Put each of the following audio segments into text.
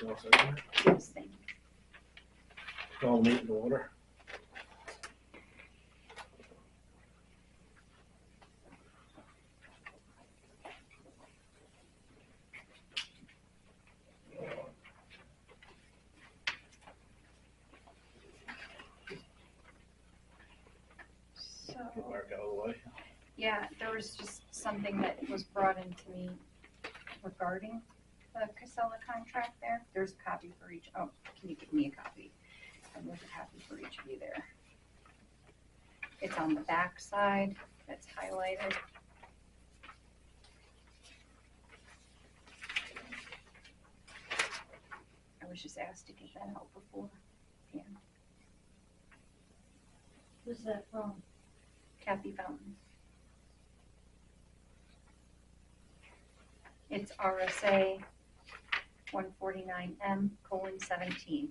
You all set on it? Yes, thank you. Call the meeting to order. Get Mark out of the way. Yeah, there was just something that was brought into me regarding the Casella contract there. There's a copy for each. Oh, can you give me a copy? And there's a copy for each of you there. It's on the back side. That's highlighted. I was just asked to get that out before. Yeah. Who's that from? Kathy Fountain. It's RSA 149M:17.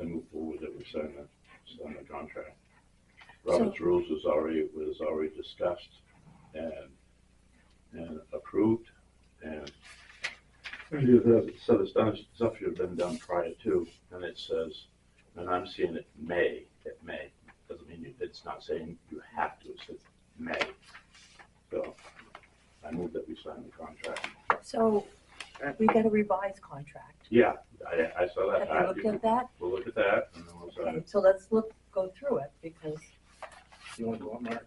I move forward that we sign the contract. Robert's rules was already discussed and approved, and so the stuff should have been done prior to, and it says, and I'm seeing it may, doesn't mean it's not saying you have to, it says may. So I move that we sign the contract. So we got a revised contract. Yeah, I saw that. Have you looked at that? We'll look at that and then we'll sign Okay, it. so let's go through it because You want to go up, Mark?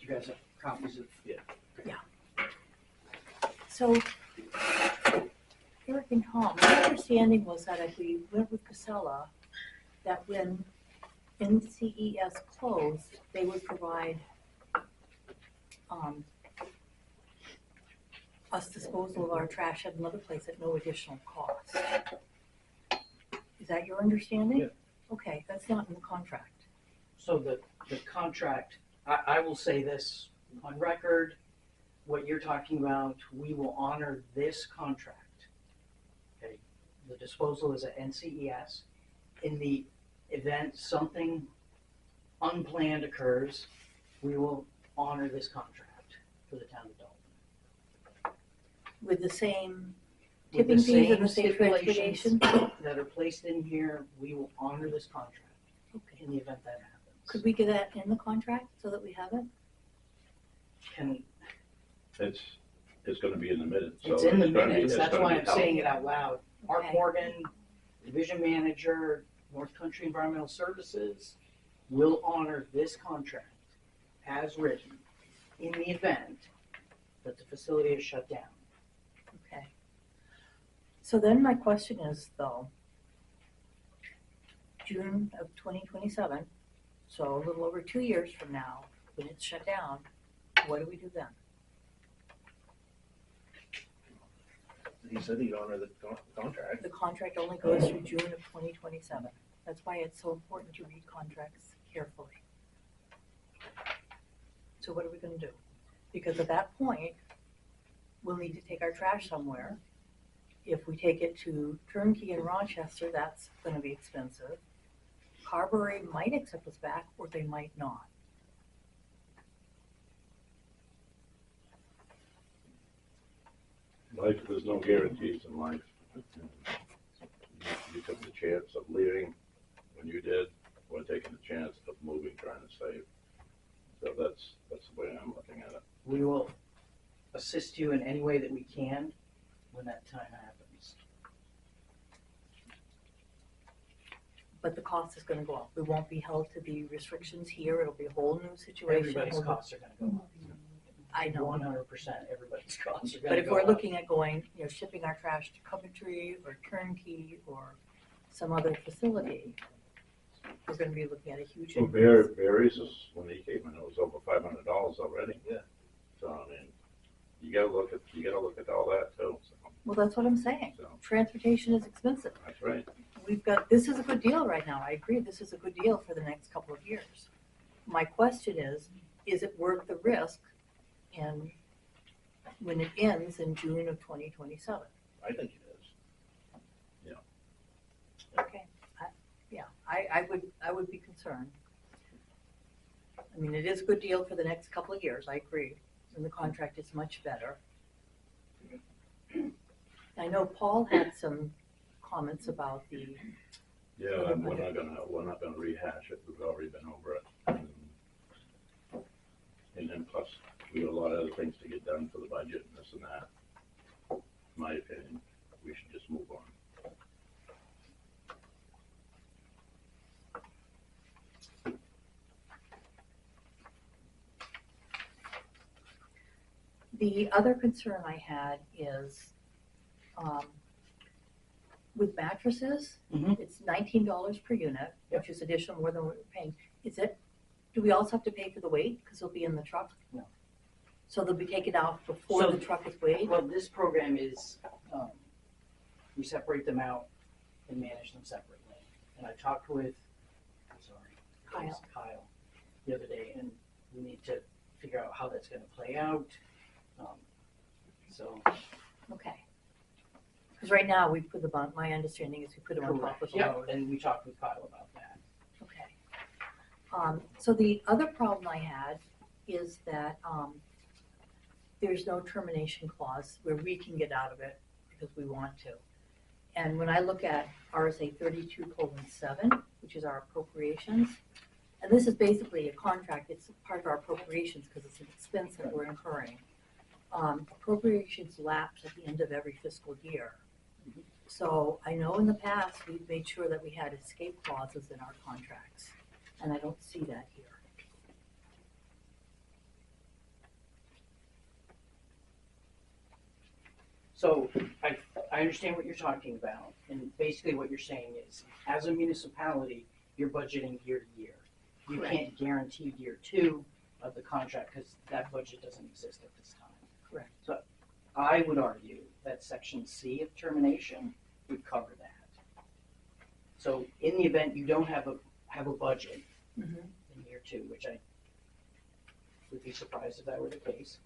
You guys have copies of? so Eric and Tom, my understanding was that if we went with Casella, that when NCES closed, they would provide us disposal of our trash at another place at no additional cost. Is that your understanding? Yeah. Okay, that's not in the contract. So the contract, I will say this on record, what you're talking about, we will honor this contract. Okay, the disposal is at NCES. In the event something unplanned occurs, we will honor this contract for the town of Dalton. With the same With tipping fees and the same stipulations transportation? that are placed in here, we will honor this contract Okay. in the event that happens. Could we get that in the contract so that we have it? It's gonna be in the minutes. So It's in the gonna be- minutes, it's that's gonna why be I'm held. saying it out loud. Mark Okay. Morgan, Division Manager, North Country Environmental Services, will honor this contract as written in the event that the facility is shut down. Okay. So then my question is though, June of 2027, so a little over 2 years from now, when it's shut down, what do we do then? He said he'd honor the contract. The contract only goes through June of 2027. That's why it's so important to read contracts carefully. So what are we gonna do? Because at that point, we'll need to take our trash somewhere. If we take it to Turnkey in Rochester, that's gonna be expensive. Carberry might accept us back, or they might not. Life, there's no guarantees in life. You took the chance of leaving when you did, or taking the chance of moving, trying to save. So that's the way I'm looking at it. We will assist you in any way that we can when that time happens. But the cost is gonna go up. We won't be held to the restrictions here. It'll be a whole new situation. Everybody's costs are gonna go up. I know. 100%, everybody's costs are But gonna if go we're up. looking at going, shipping our trash to Coventry or Turnkey or some other facility, we're gonna be looking at a huge Well, increase. Barry's is, when he came in, it was over $500 already. Yeah. So, I mean, you gotta look at all that too, so, Well, that's what I'm saying. so, Transportation is expensive. that's right. This is a good deal right now. I agree, this is a good deal for the next couple of years. My question is it worth the risk and when it ends in June of 2027? I think it is. Okay, I would be concerned. I mean, it is a good deal for the next couple of years, I agree, and the contract is much better. I know Paul had some comments about the, Yeah, and we're not gonna rehash it, we've already been over it. And then plus, we have a lot of other things to get done for the budget and this and that. In my opinion, we should just move on. the other concern I had is, with mattresses, Mhm. it's $19 per unit, which is additional more than what we're paying. Do we also have to pay for the weight, because they'll be in the truck? No. So they'll be taken out before So- the truck is weighed? Well, this program is, we separate them out and manage them separately. And I talked with, Kyle the other day, and we need to figure out how that's gonna play out. So, Okay. Because right now, we put them on, my understanding is we put them on top of correct, the yeah, load. and we talked with Kyle about that. Okay. So the other problem I had is that, there's no termination clause where we can get out of it because we want to. And when I look at RSA 32:7, which is our appropriations, and this is basically a contract, it's part of our appropriations because it's an expense that we're incurring. Appropriations lapse at the end of every fiscal year. So I know in the past, we've made sure that we had escape clauses in our contracts, and I don't see that here. So I understand what you're talking about, and basically what you're saying is, as a municipality, you're budgeting year to year. You Correct. can't guarantee year two of the contract, because that budget doesn't exist at this time. Correct. So I would argue that section C of termination would cover that. So in the event you don't have a budget Mm-hmm. in year two, which I would be surprised if that were the case,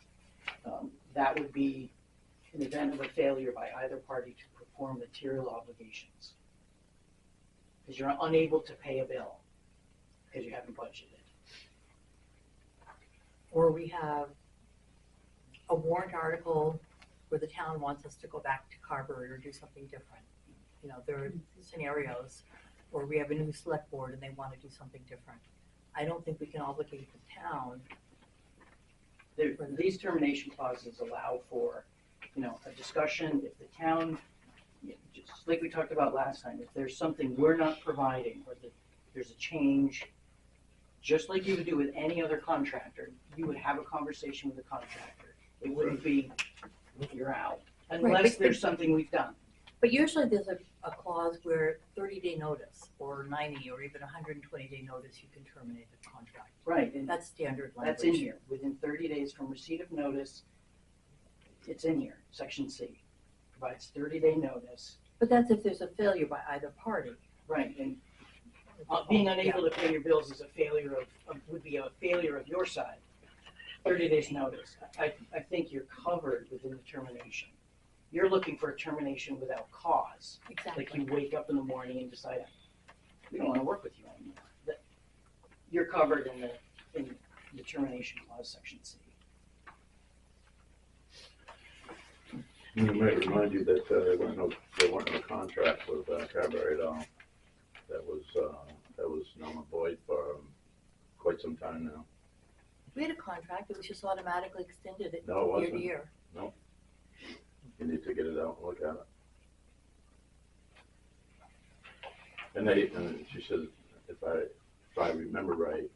that would be an event of a failure by either party to perform material obligations. Because you're unable to pay a bill because you haven't budgeted. Or we have a warrant article where the town wants us to go back to Carberry or do something different. There are scenarios where we have a new select board and they want to do something different. I don't think we can obligate the town. These termination clauses allow for, a discussion if the town, just like we talked about last time, if there's something we're not providing or that there's a change, just like you would do with any other contractor, you would have a conversation with the contractor. It wouldn't be, you're out, unless but- there's something we've done. But usually there's a clause where 30-day notice or 90 or even 120-day notice, you can terminate the contract. Right, and That's standard language. that's in here, within 30 days from receipt of notice, it's in here, section C. Provides 30-day notice. But that's if there's a failure by either party. Right, and being unable to pay your bills is a failure would be a failure of your side. 30 days notice. I think you're covered within the termination. You're looking for a termination without cause. Exactly. Like you wake up in the morning and decide, we don't want to work with you anymore. You're covered in the termination clause, section C. And it might remind you that there weren't no contract with Carberry at all. That was null and void for quite some time now. We had a contract, it was just automatically extended No, it year wasn't. to year. You need to get it out and look at it. And she said, if I remember right,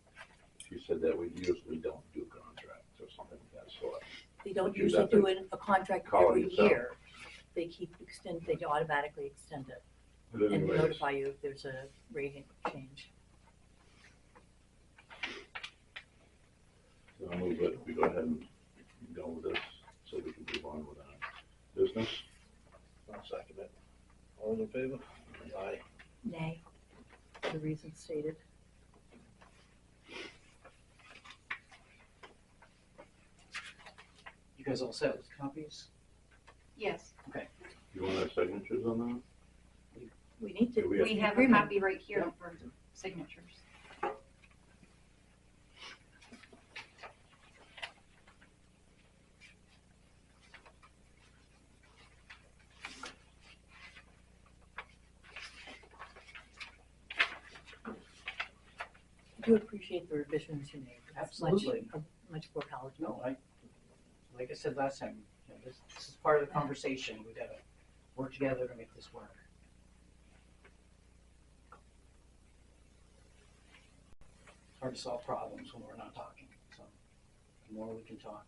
she said that we usually don't do contracts or something of that sort. They don't But you usually have to do a contract call it every yourself. year. They automatically extend it But and anyways, notify you if there's a rating change. so I'll move it, we go ahead and go with this, so we can move on with our business. I'll second it. All in favor? Aye. Nay, for the reasons stated. You guys all set with copies? Yes, You want our signatures on We need Do to. we we have a agreement. copy right here for signatures. I do appreciate the revisions you made. It's Absolutely. Much more palatable. No, like I said last time, this is part of the conversation. We gotta work together to make this work. It's hard to solve problems when we're not talking, so the more we can talk.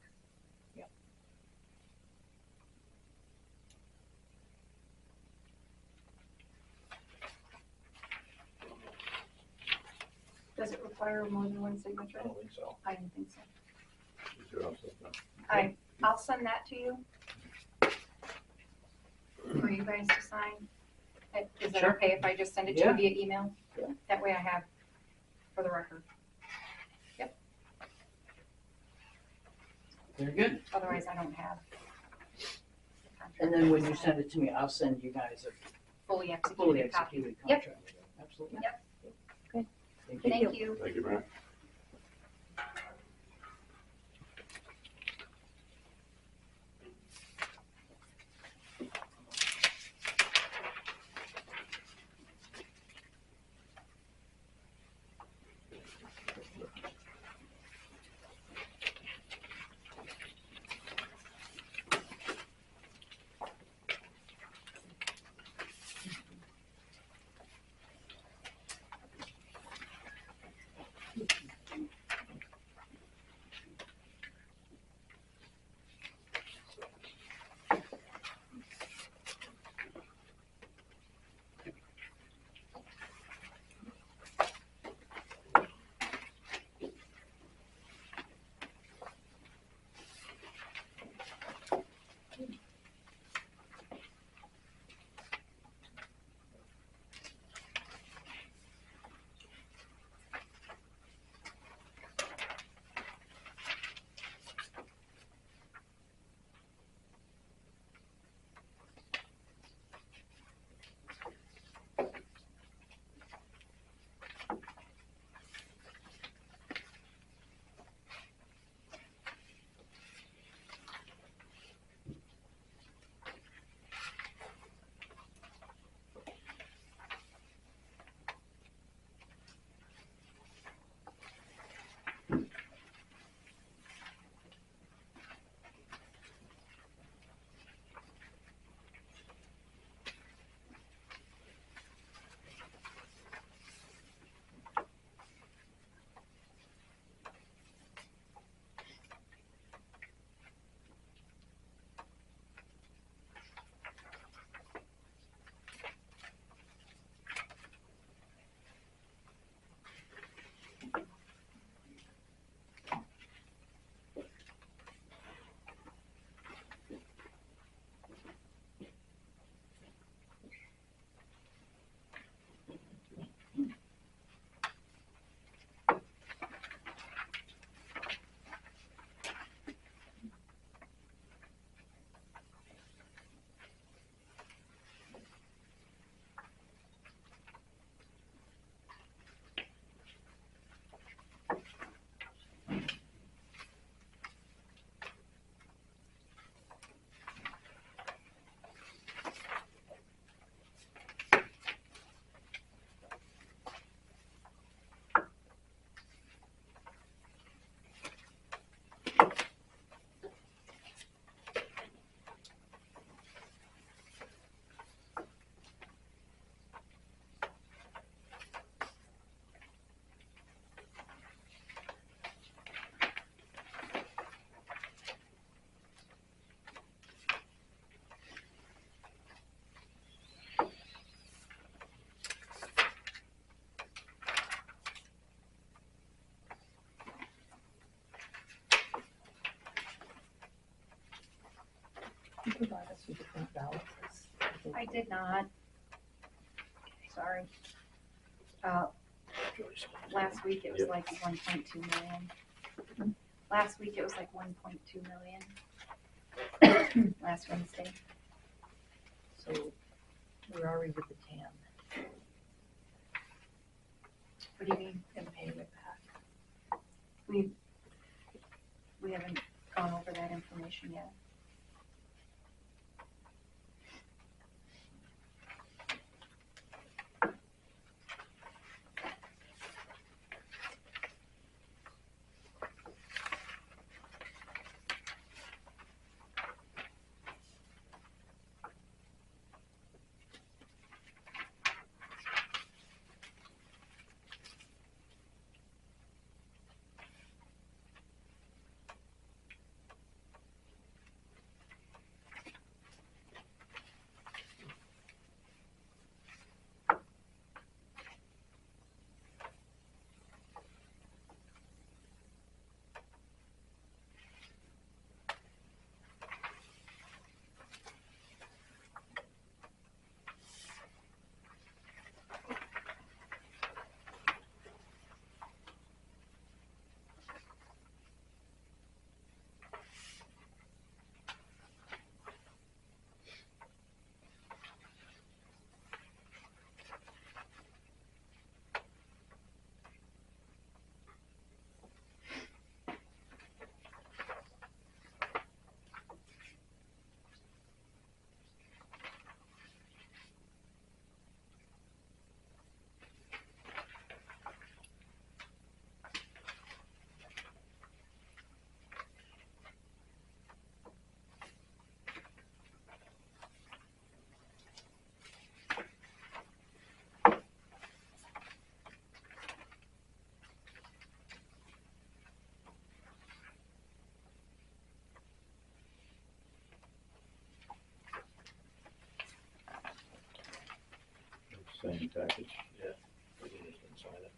Does it require more than one I signature? don't think so. I don't think so. that? Is there also- I'll send that to you for you guys to sign. Is it Sure. okay if I just send it to Yeah. you via email? Yeah. That way I have for the record. Very good. Otherwise, I don't have. the contract And then when to you sign. send it to me, I'll send you guys a Fully fully executed copy. executed Yep. contract. Absolutely. Yep. Okay. Thank you. Thank you. Thank you, Brent. provide us with the current balances? I did not. Sorry. Joyce. Last week it was Yep. like 1.2 million. Last week it was like 1.2 million. Last Wednesday. So where are we with the TAM What do you mean? and paying it back? We haven't gone over that information yet. Same package. We can just sign it.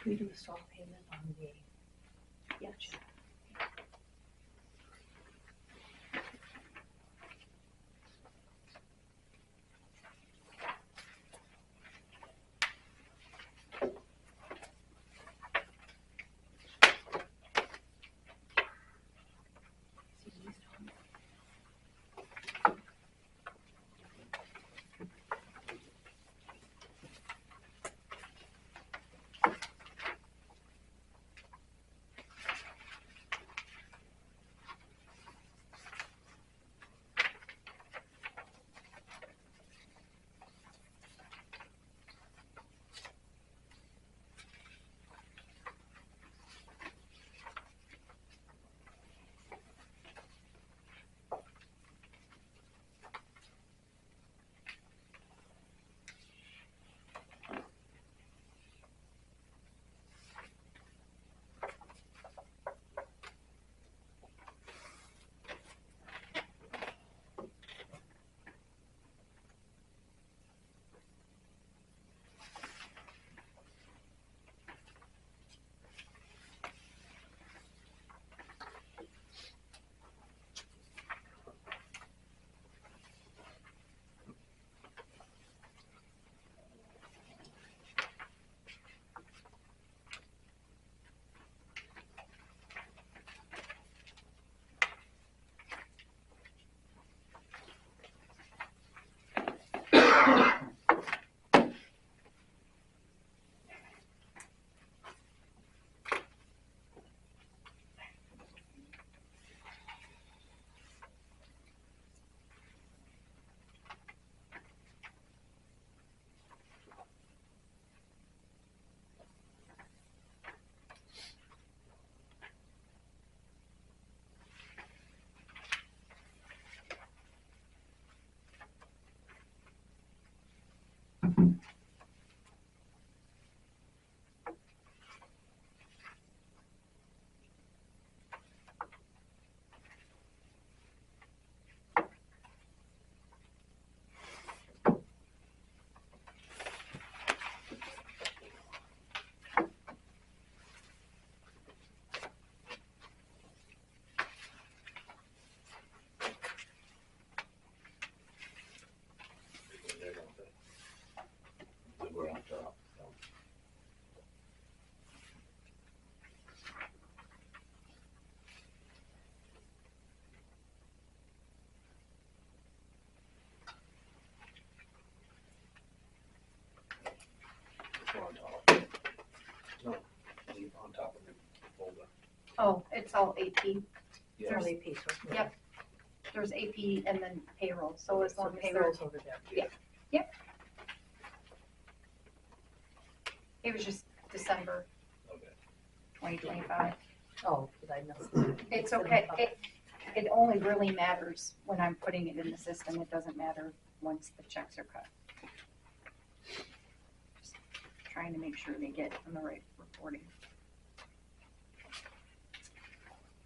We do a soft payment on the, yeah, sure. Oh, it's all AP. Yeah. There's- Only piece, okay. Yep. There's AP and then payroll, so as So long as they're, payroll's over there. it was just December Okay. 2025. Oh, did I miss? It's okay. It only really matters when I'm putting it in the system. It doesn't matter once the checks are cut. Just trying to make sure they get on the right reporting.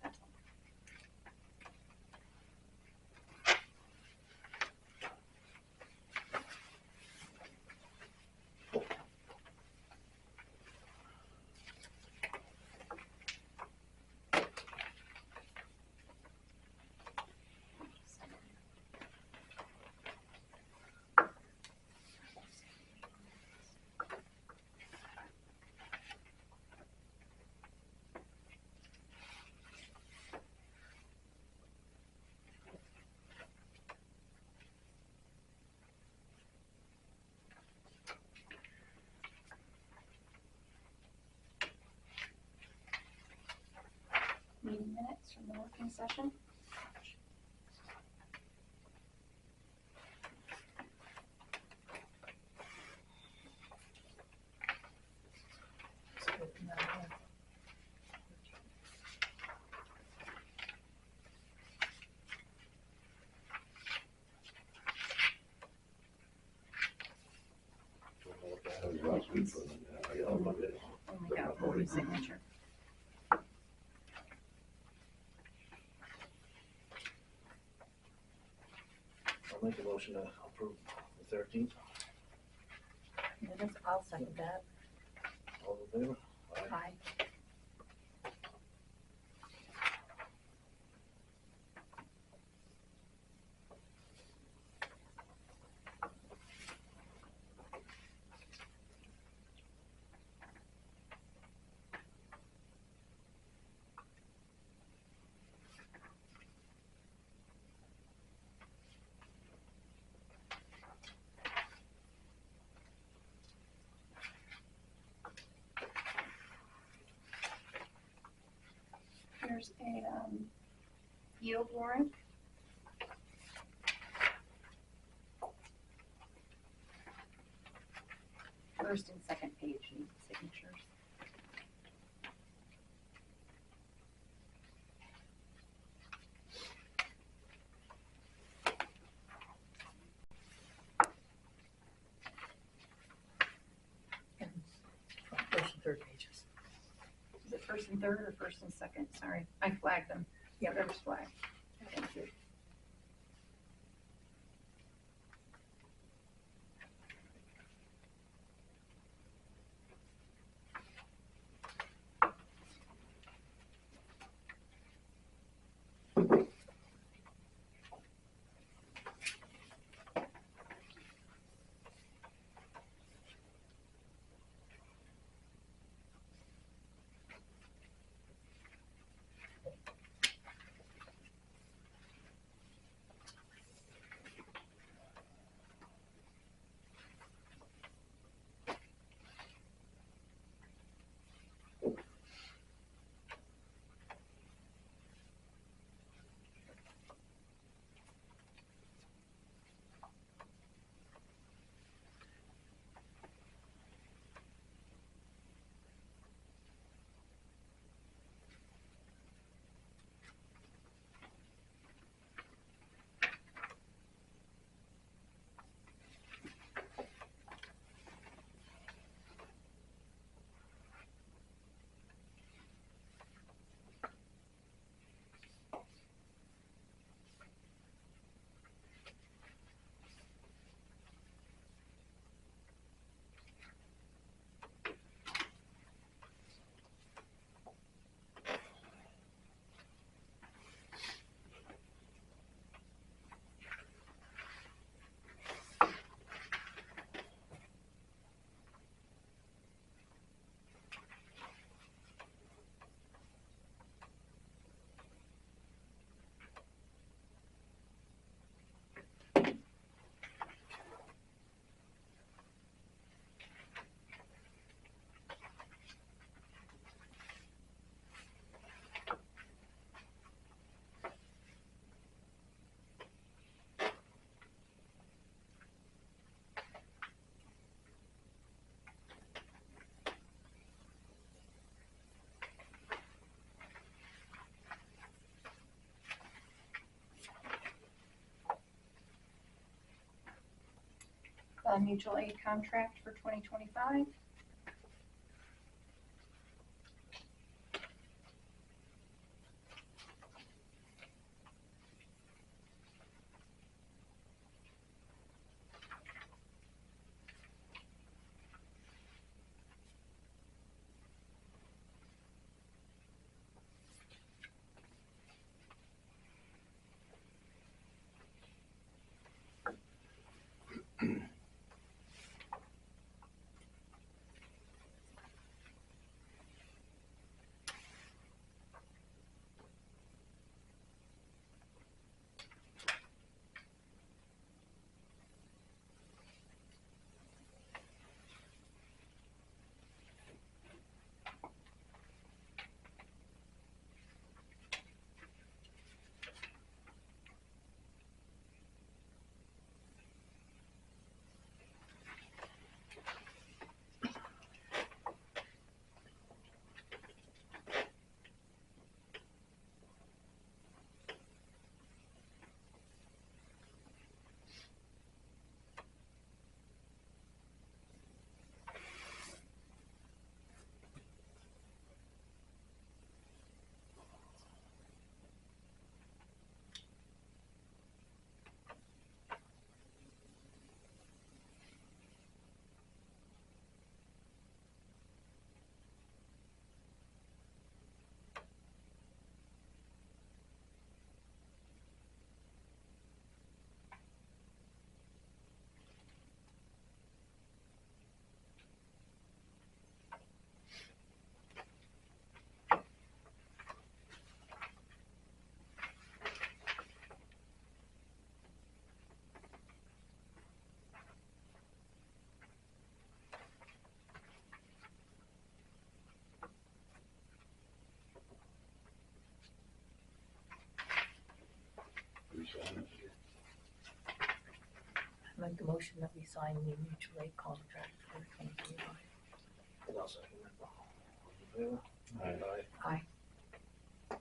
That's all. Meeting minutes from the working session. That was last week, wasn't it? Yeah, I'll look at it. Only got one signature. I'll make a motion to approve the 13th. I'll second that. All in favor? Aye. Here's a yield warrant. First and second page need signatures. First and third pages. Is it first and third or first and second? Sorry, I flagged them. Yeah. Whatever's flagged. Thank you. mutual aid contract for 2025. We sign it. I make the motion that we sign the mutual aid contract for 2025. I'll second it. All in favor? Aye. Aye.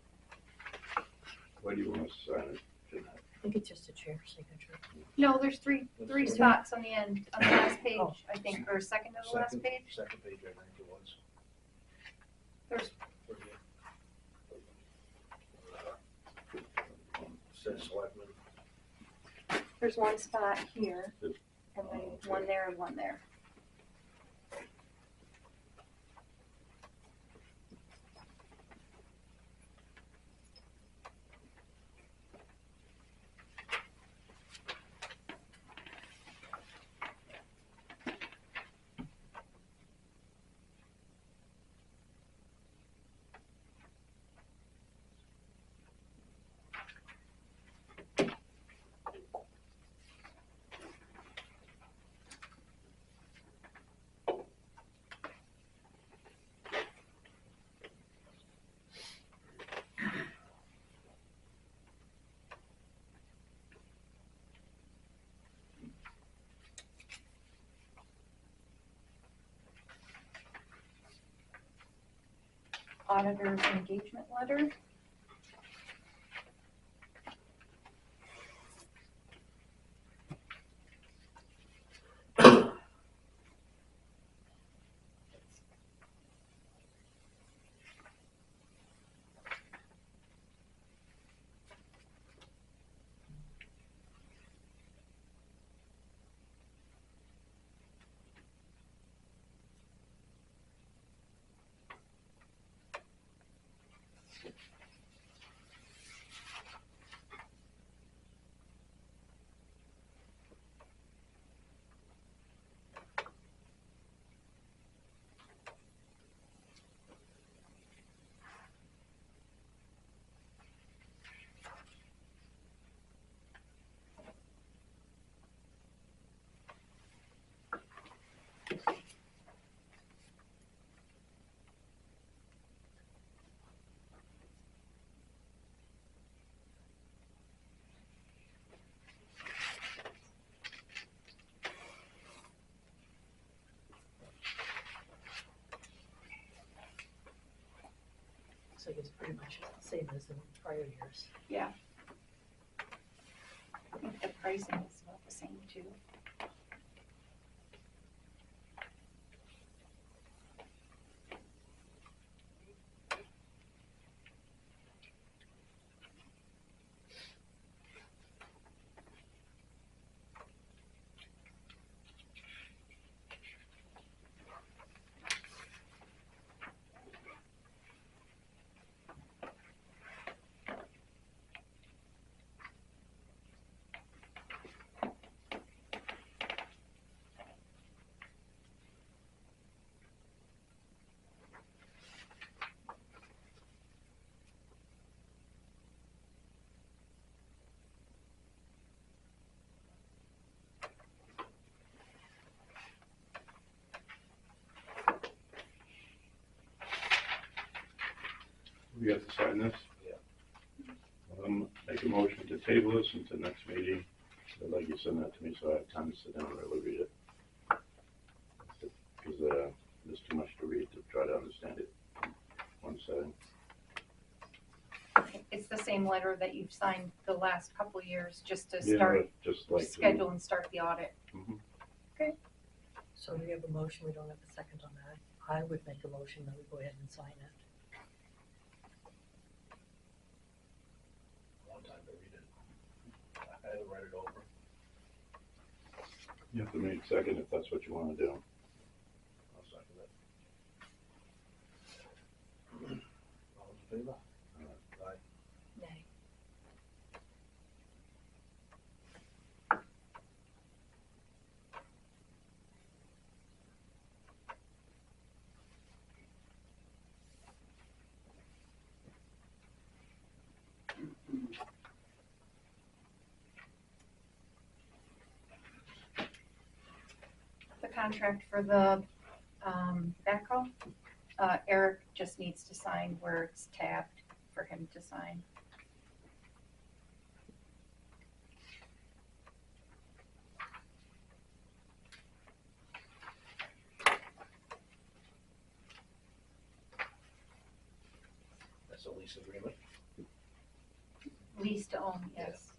Why do you want to sign it? Shouldn't have- I think it's just a chair signature. No, there's three spots on the end, on the last page, Oh. I think, or second to the last Second. page. Second page, I think it was. There's, Says selectmen. there's one spot here, and then one there and one there. Auditor's engagement letter. Looks like it's pretty much the same as in prior years. I think the pricing is about the same too. We have to sign this? Yeah. Make a motion to table this until next meeting. I'd like you to send that to me so I have time to sit down and really read it. Because there's too much to read to try to understand it in one setting. It's the same letter that you've signed the last couple of years, just to Yeah, start, just like. schedule and start the audit. Mhm. So we have a motion, we don't have a second on that. I would make a motion that we go ahead and sign it. One time to read it. I had to write it over. You have to make a second if that's what you want to do. I'll second it. All in favor? Aye. Nay. The contract for the backhoe, Eric just needs to sign where it's tabbed for him to sign. That's a lease agreement. Lease to own, yes.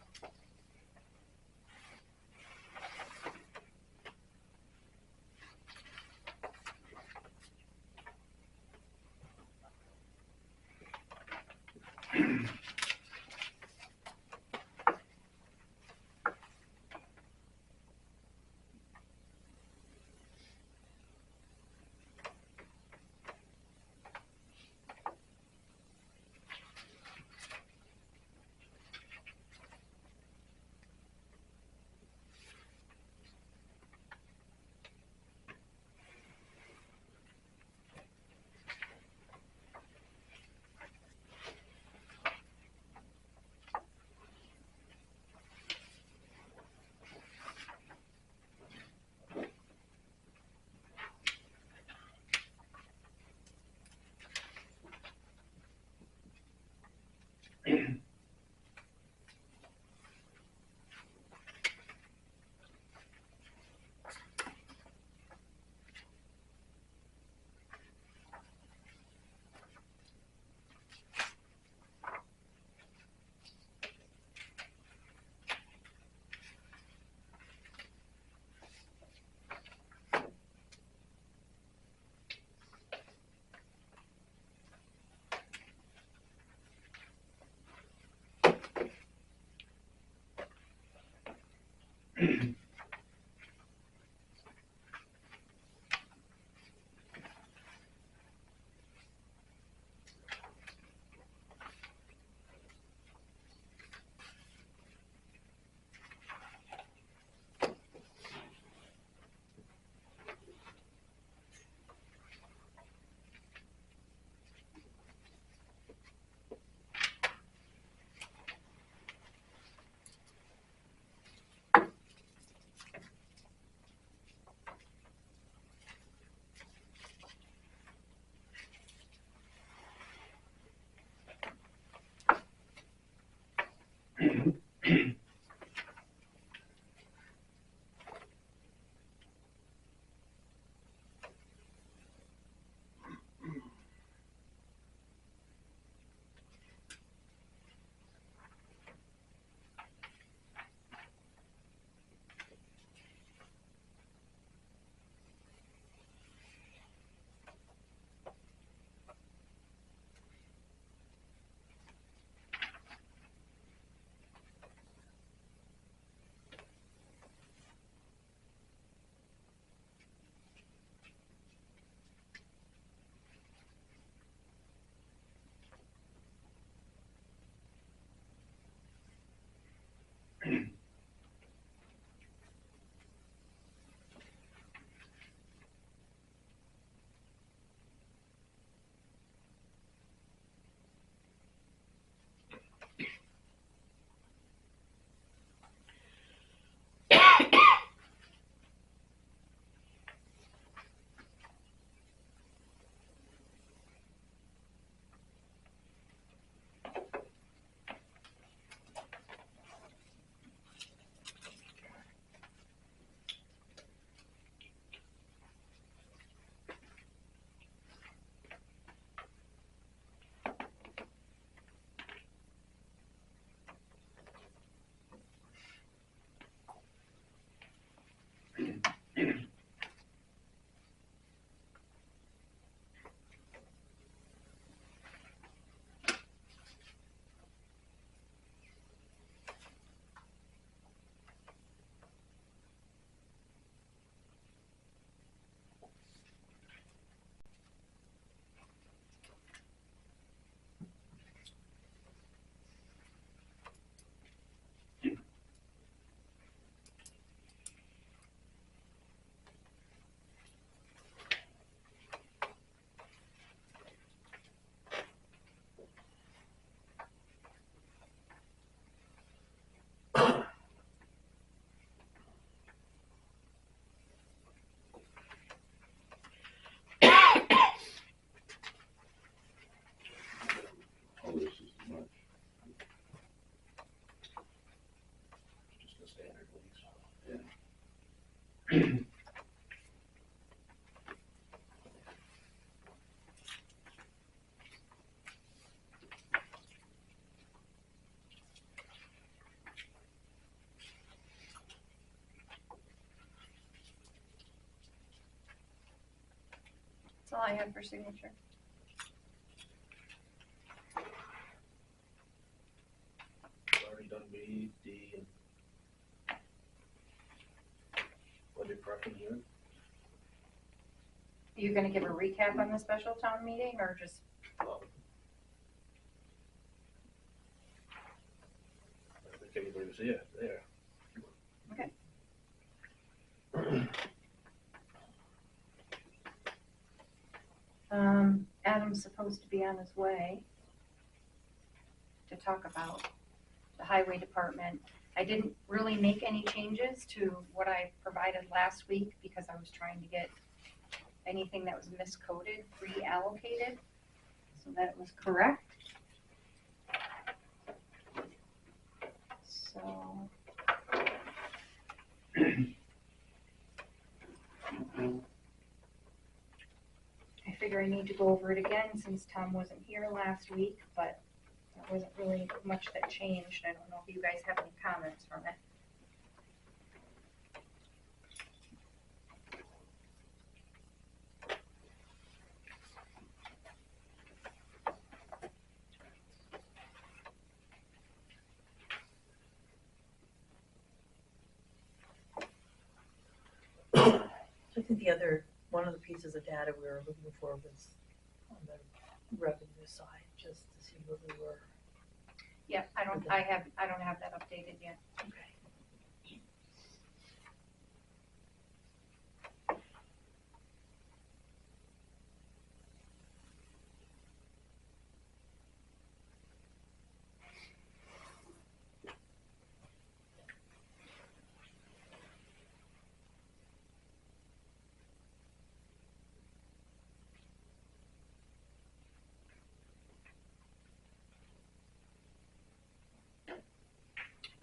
all I have for signature. Already done B, D, and what are you prepping here? Are you gonna give a recap on the special town meeting, or just, I think everybody was here, there. Adam's supposed to be on his way to talk about the highway department. I didn't really make any changes to what I provided last week because I was trying to get anything that was miscoded reallocated so that it was correct. So. I figure I need to go over it again since Tom wasn't here last week, but there wasn't really much that changed. I don't know if you guys have any comments from it. I think one of the pieces of data we were looking for was on the revenue side, just to see where we were. Yeah, I don't have that updated yet. Okay.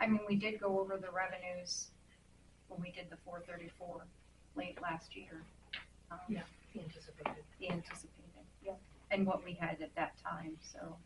I mean, we did go over the revenues when we did the 434 late last year. Yeah. Anticipated. The anticipated, yep, and what we had at that time, so.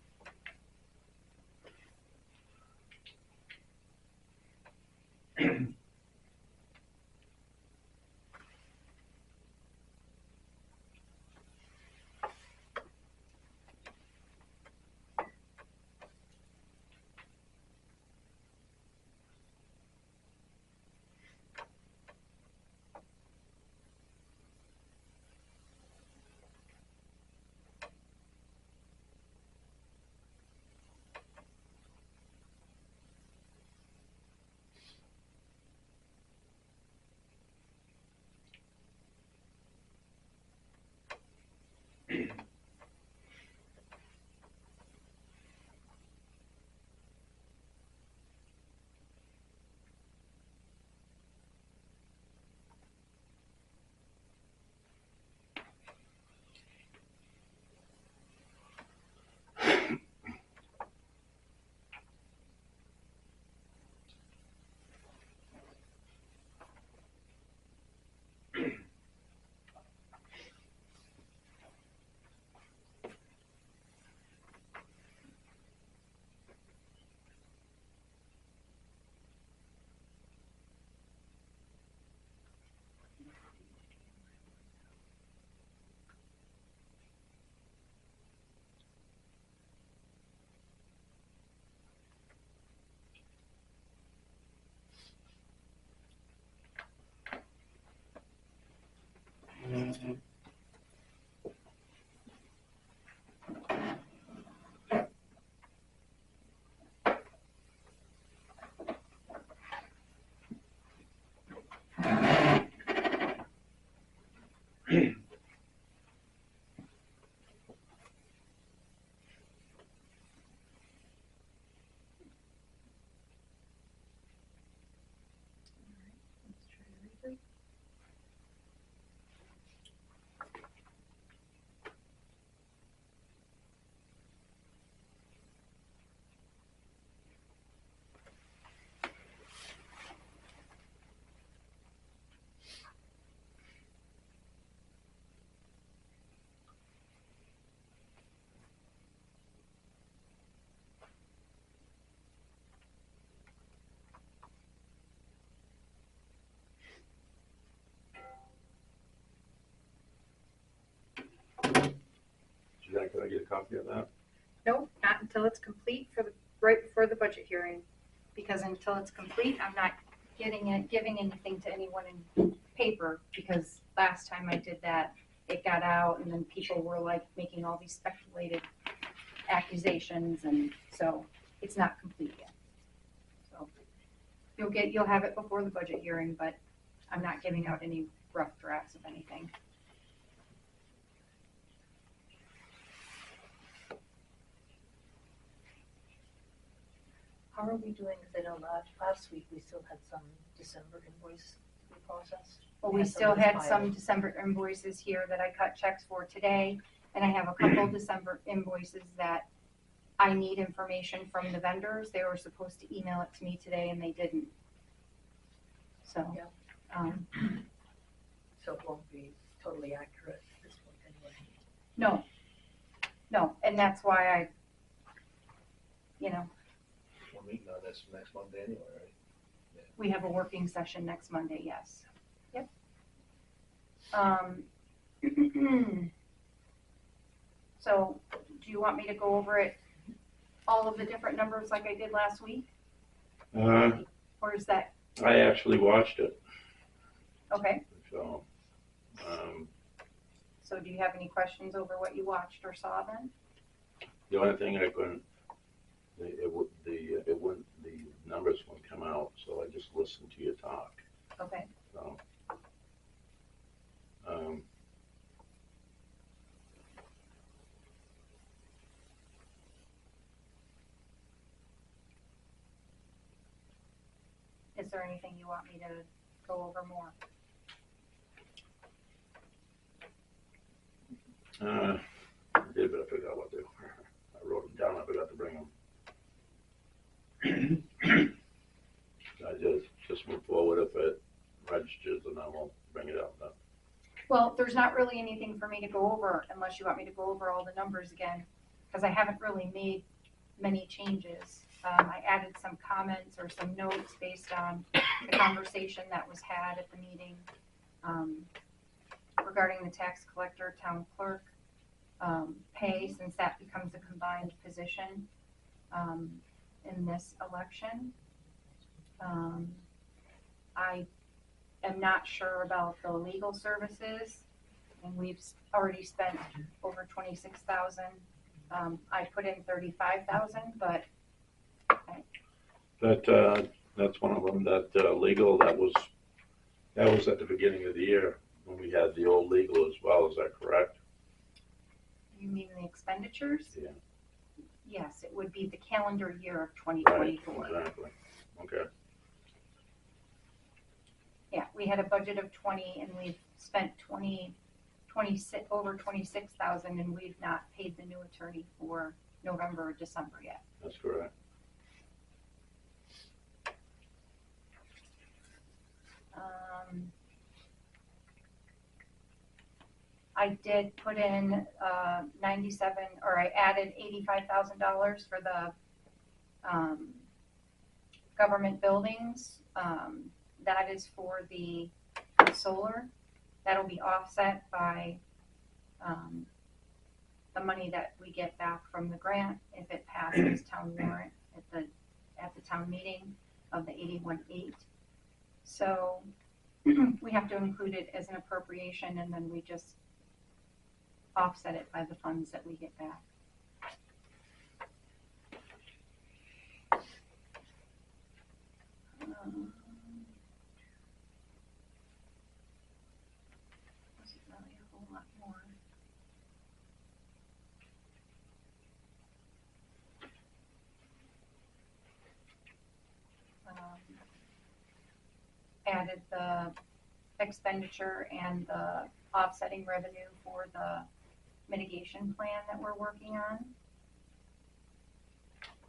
copy of that? Nope, not until it's complete right before the budget hearing. Because until it's complete, I'm not giving anything to anyone in paper, because last time I did that, it got out and then people were like making all these speculated accusations, and so it's not complete yet. So you'll have it before the budget hearing, but I'm not giving out any rough drafts of anything. How are we doing? Because I know last week we still had some December invoice to be processed. Well, we Had some still had expired. some December invoices here that I cut checks for today, and I have a couple December invoices that I need information from the vendors. They were supposed to email it to me today and they didn't. So, Yeah. So it won't be totally accurate at this point anyway. no, and that's why I, We're meeting on this next Monday anyway, right? we have a working session next Monday, yes. Yep. So, do you want me to go over it, all of the different numbers like I did last week? Or is that, I actually watched it, okay, so, so do you have any questions over what you watched or saw then? the only thing I couldn't, the numbers wouldn't come out, so I just listened to you talk, Okay, so. is there anything you want me to go over more? I did, but I forgot what they were. I wrote them down, I forgot to bring them. I just move forward if it registers, and I won't bring it up then. Well, there's not really anything for me to go over unless you want me to go over all the numbers again, because I haven't really made many changes. I added some comments or some notes based on the conversation that was had at the meeting regarding the tax collector, town clerk pay, since that becomes a combined position in this election. I am not sure about the legal services, and we've already spent over 26,000. I put in 35,000, but That's one of them, that legal, that was at the beginning of the year, when we had the old legal as well, is that correct? you mean the expenditures? Yeah. Yes, it would be the calendar year of Right, 2024. exactly, okay. Yeah, we had a budget of 20 and we've spent 26, over 26,000, and we've not paid the new attorney for November or December yet. That's correct. I did put in 97, or I added $85,000 for the government buildings. That is for the solar. That'll be offset by the money that we get back from the grant if it passes town warrant at the town meeting of the 81.8. So we have to include it as an appropriation, and then we just offset it by the funds that we get back. Wasn't really a whole lot more. Added the expenditure and the offsetting revenue for the mitigation plan that we're working on.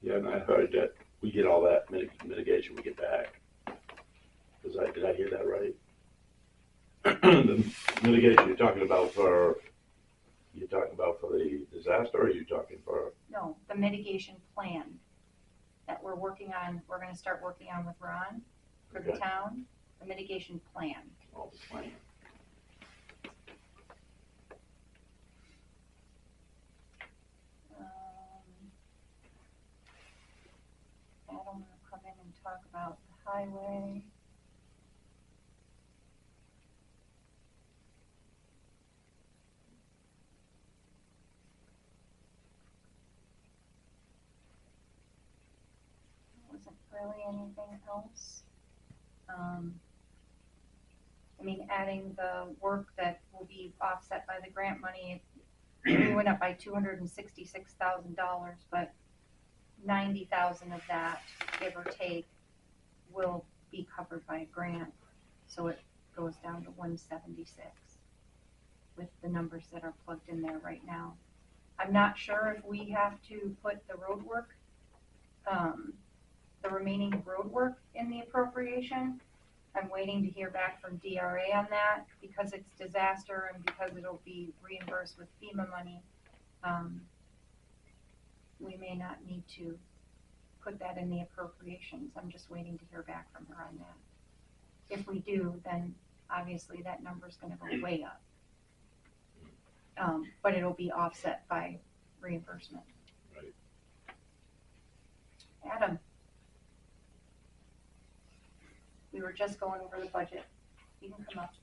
Yeah, and I heard that we get all that mitigation we get back. Did I hear that right? The mitigation you're talking about for the disaster, or are you talking for? No, the mitigation plan that we're working on, we're gonna start working on with Ron for the Okay. town, the mitigation plan. All the plan. highway. Wasn't really anything else. I mean, adding the work that will be offset by the grant money, we went up by $266,000, but 90,000 of that, give or take, will be covered by a grant. So it goes down to 176 with the numbers that are plugged in there right now. I'm not sure if we have to put the road work, the remaining road work in the appropriation. I'm waiting to hear back from DRA on that because it's disaster and because it'll be reimbursed with FEMA money. We may not need to put that in the appropriations. I'm just waiting to hear back from her on that. If we do, then obviously that number's gonna go way up. But it'll be offset by reimbursement. Right. Adam. We were just going over the budget. You can come up.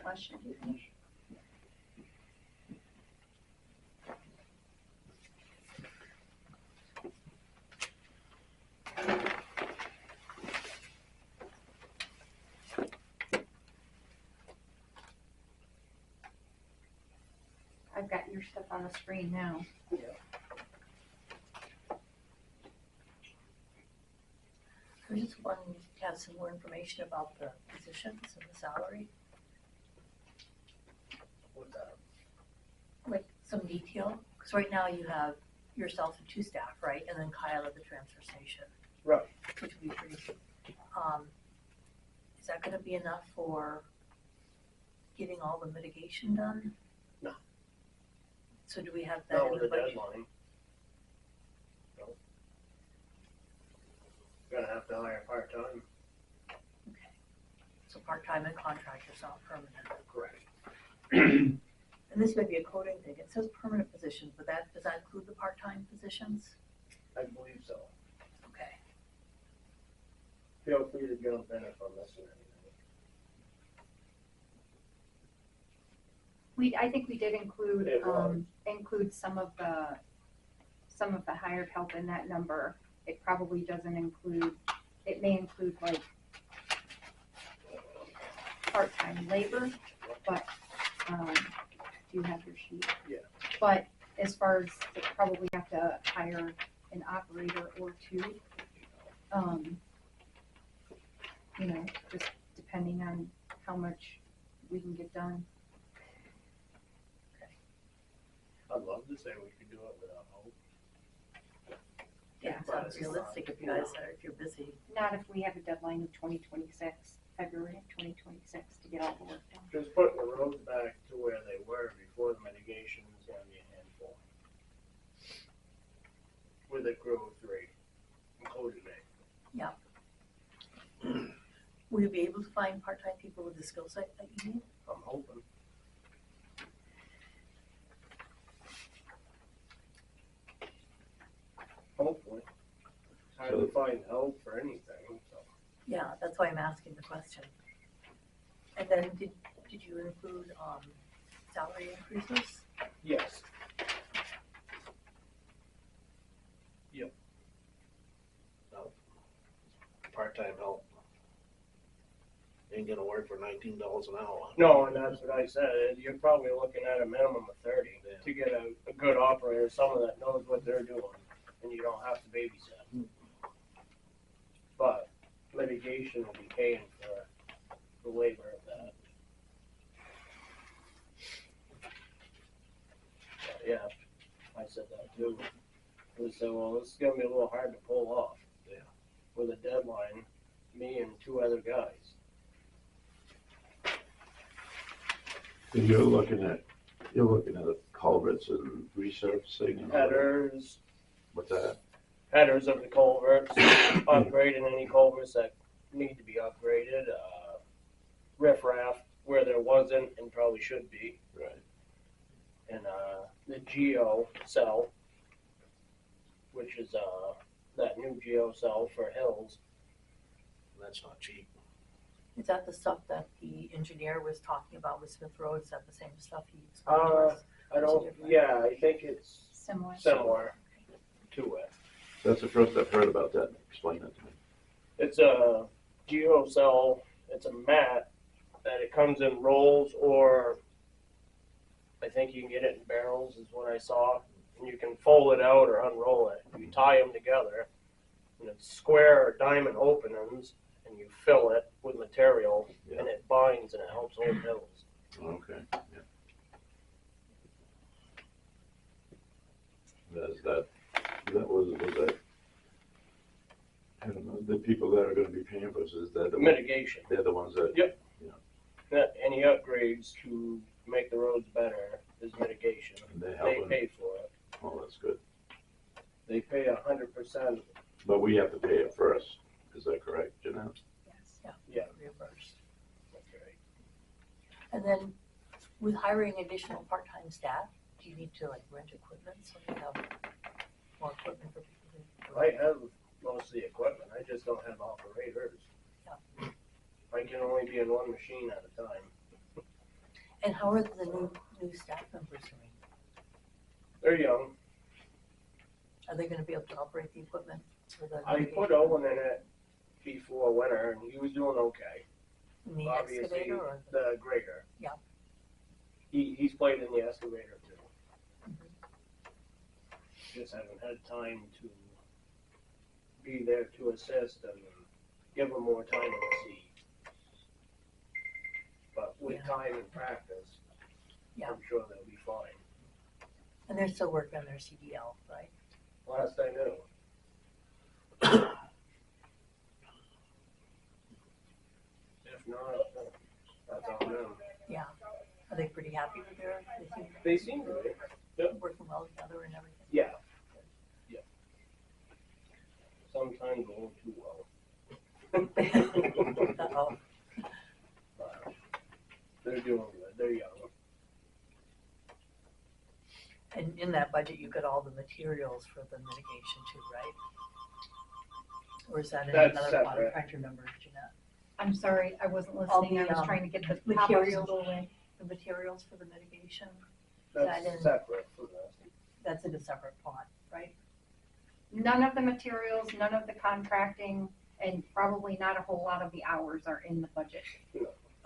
Question. I've got your stuff on the screen now. I was just wanting to have some more information about the positions and the salary, What's that? like some detail. Because right now you have yourself and 2 staff, right? And then Kyle at the transfer station. Right. Which would be pretty, is that gonna be enough for getting all the mitigation done? No. So do we have that Not in with the a budget? deadline. No. Gonna have to hire part-time. Okay. So part-time and contractors, not permanent. Correct. And this may be a coding thing. It says permanent positions, but does that include the part-time positions? I believe so. Okay. Feel free to jump in if I'm missing anything. I think we did include, It was. include some of the hired help in that number. It probably doesn't include, it may include like part-time labor, but, do you have your sheet? Yeah. But as far as, it probably have to hire an operator or 2. You know, just depending on how much we can get done. I'd love to say we could do it without hope. Yeah, it sounds realistic if you guys are, if you're busy. Not if we have a deadline of 2026, February of 2026 to get all the work done. Just putting the roads back to where they were before the mitigation is gonna be a handful. With a crew of 3, including me. Will you be able to find part-time people with the skill set that you need? I'm hoping. Hopefully. It's hard to find help for anything, so. Yeah, that's why I'm asking the question. And then did you include, salary increases? Yes. Yep. No. Part-time help. Ain't gonna work for $19 an hour. No, and that's what I said, you're probably looking at a minimum of 30 to get a good operator, someone that knows what they're doing, and you don't have to babysit. But litigation will be paying for the labor of that. But yeah, I said that too. I said, well, this is gonna be a little hard to pull off. Yeah. With a deadline, me and 2 other guys. So you're looking at culverts and resurfacing and all that? Headers, What's that? headers of the culverts, upgrading any culverts that need to be upgraded, riffraff where there wasn't and probably should be, Right. and the geo cell, which is that new geocell for hills. That's not cheap. Is that the stuff that the engineer was talking about with Smith Road? Is that the same stuff he explained to us? I don't, yeah, I think it's Similar. similar to it. That's the first I've heard about that. Explain that to me. It's a geocell, it's a mat that it comes in rolls, or I think you can get it in barrels is what I saw. And you can fold it out or unroll it. You tie them together, and it's square or diamond openings, and you fill it with material, Yeah. and it binds and it helps hold hills. Okay, yeah. That was that, I don't know, the people that are gonna be paying for this, is that the, Mitigation. they're the ones that. Yep. Yeah. Any upgrades to make the roads better is mitigation. And they They help, pay for it. oh, that's good. They pay 100%. But we have to pay it first, is that correct, Jeanette? Yes, Yeah. reimbursed. That's right. And then with hiring additional part-time staff, do you need to like rent equipment so you have more equipment for people to? I have most of the equipment. I just don't have operators. Yeah. I can only be in one machine at a time. And how are the new staff members doing? They're young. Are they gonna be able to operate the equipment for the? I put Owen in it before winter, and he was doing okay. In the Obviously, excavator or? the grader. Yeah. He's played in the excavator too. Mhm. Just haven't had time to be there to assist and give him more time in the seat. But with Yeah. time and practice, Yeah. I'm sure they'll be fine. And they're still working on their CDL, right? Last I knew. If not, that's on them. Yeah. Are they pretty happy with their, They seem to be. working well together and everything? Yeah. Yeah. Sometimes a little too well. Uh-oh. But they're doing good. They're young. And in that budget, you got all the materials for the mitigation too, right? Or is that in That's another pot? I'm separate. trying to remember, Jeanette. I'm sorry, I wasn't All listening. I the, was trying to get the materials. materials. The materials for the mitigation, That's That in- separate from this. that's in a separate pot, right? None of the materials, none of the contracting, and probably not a whole lot of the hours are in the budget.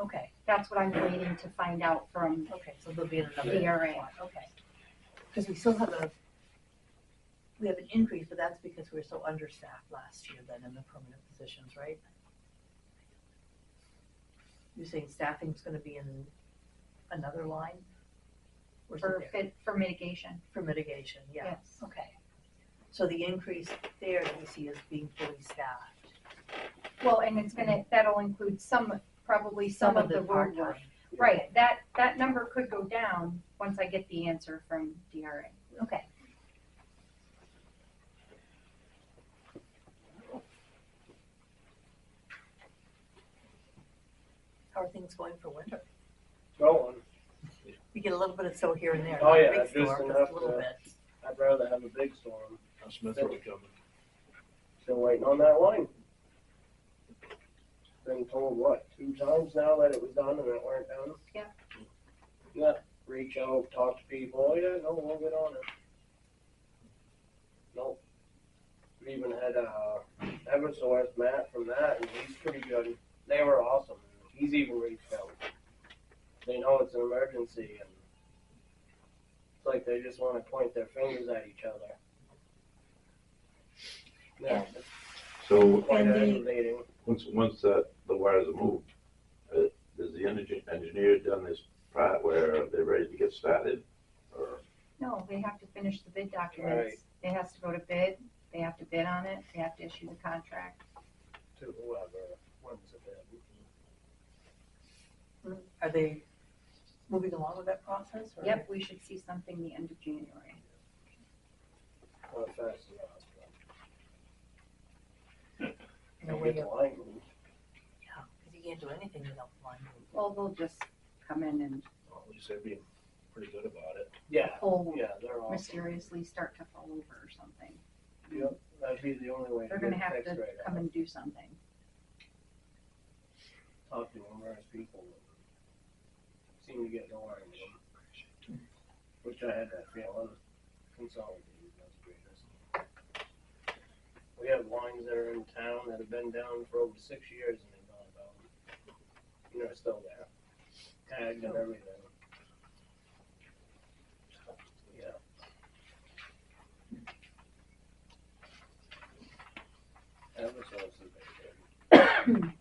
Okay, That's what I'm waiting to find out from okay, so they'll be in another DRA. pot, okay. Because we still have we have an increase, but that's because we were so understaffed last year then in the permanent positions, right? You're saying staffing's gonna be in another line? Or is it there? for mitigation, For mitigation, yeah, yes. okay. So the increase there that we see is being fully staffed. Well, and it's gonna, that'll include probably some of the road work. part-time. Right, that number could go down once I get the answer from DRA. Okay. How are things going for winter? Going. We get a little bit of snow here and there. Oh, not a yeah, big just storm, enough a little to- bit. I'd rather have a big storm. How's Smith Road coming? Still waiting on that line. Been told, what, 2 times now that it was done and it weren't done? Yeah. Yeah, reach out, talk to people, oh yeah, no, we'll get on it. Nope. We even had, Eversource Matt from that, and he's pretty good. They were awesome. He's even reached out. They know it's an emergency, and it's like they just wanna point their fingers at each other. Yeah, it's So, quite And the- aggravating. once the wires are moved, has the engineer done this part where they're ready to get started? Or, No, they have to finish the bid documents. It has to go to bid, they have to bid on it, they have to issue the contract. To whoever wins the bid. Are they moving along with that process? Or? Yep, we should see something the end of January. Not fast enough. No But way get the of, line moved. yeah, because you can't do anything without the line moving. Well, they'll just come in and Well, at least they're being pretty good about it. Yeah, pull, yeah, they're awesome. mysteriously start to fall over or something. Yep, That'd be the only way to They're get gonna it have fixed to right come now. and do something. Talk to numerous people. Seem to get nowhere in them. Which I had that feeling. Consolidated was greatest. We have lines that are in town that have been down for over 6 years and they've gone down. And they're still there. Tagged and everything. Yeah. Eversource is big.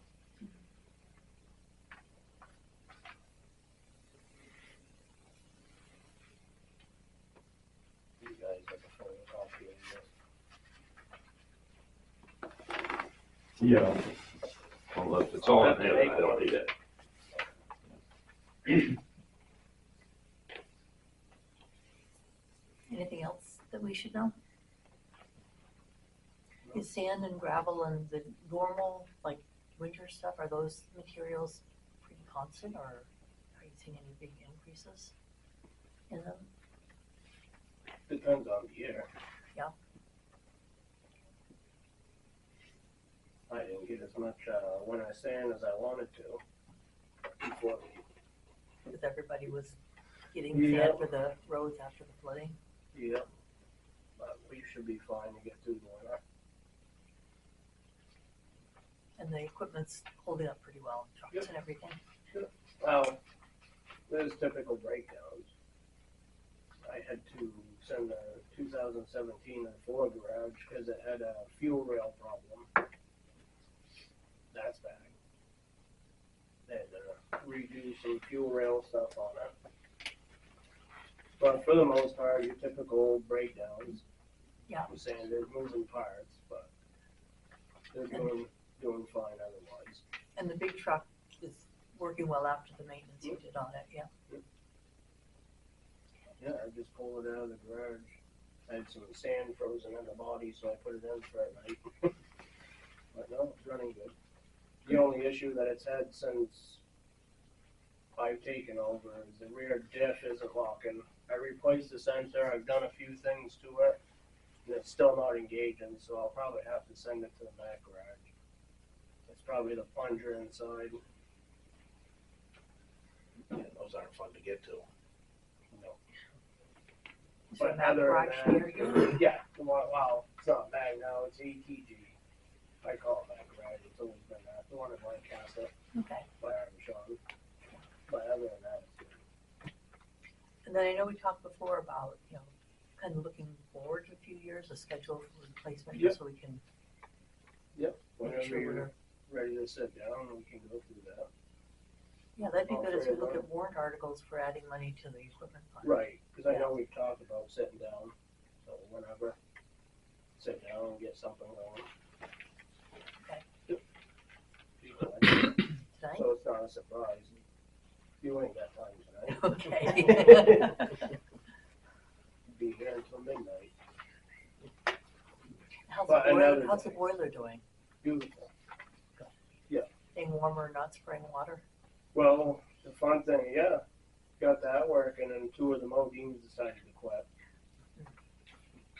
You guys have a photocopy of this. Yeah. Well, if it's all in there, then I don't need it. Anything else that we should know? Is sand and gravel and the normal, like, winter stuff, are those materials pretty constant, or are you seeing any big increases in them? Depends on the year. Yeah. I didn't get as much winter sand as I wanted to before Because everybody was getting Yeah. sand for the roads after the flooding. yeah. But we should be fine to get through the winter. And the equipment's holding up pretty well, trucks Yep. and everything. Well, there's typical breakdowns. I had to send a 2017 Ford garage because it had a fuel rail problem. That's bad. They had to redo some fuel rail stuff on it. But for the most part, your typical breakdowns. Yeah. I'm saying they're moving parts, but they're doing fine otherwise. And the big truck is working well after the maintenance you did on it, yeah. Yeah, I just pulled it out of the garage. I had some sand frozen in the body, so I put it in for a night. But no, it's running good. The only issue that it's had since I've taken over is the rear diff isn't locking. I replaced the sensor, I've done a few things to it, and it's still not engaging, so I'll probably have to send it to the back garage. It's probably the plunger inside. Yeah, those aren't fun to get to. No. Is there a But Mac other garage than near you? Yeah, well, it's not Mag now, it's ATG. I call it Mag Garage, it's always been that, the one in Lancaster Okay. by Armstrong. But other than that, it's good. And then I know we talked before about, kind of looking forward to a few years, a schedule for replacement, just so we can make Whenever sure you're we're, ready to sit down, we can go through that. yeah, that'd be all good as three we of look them. at warrant articles for adding money to the equipment fund. Right, because I know we've talked about sitting down, so whenever, sit down and get something going. Okay. Yep. Tonight? So it's not a surprise. You ain't got time tonight. Okay. Be here until midnight. How's But the boiler, another how's the day. boiler doing? Beautiful. Staying warmer, not spraying water? Well, the fun thing, yeah, got that working, and 2 of the modems decided to quit.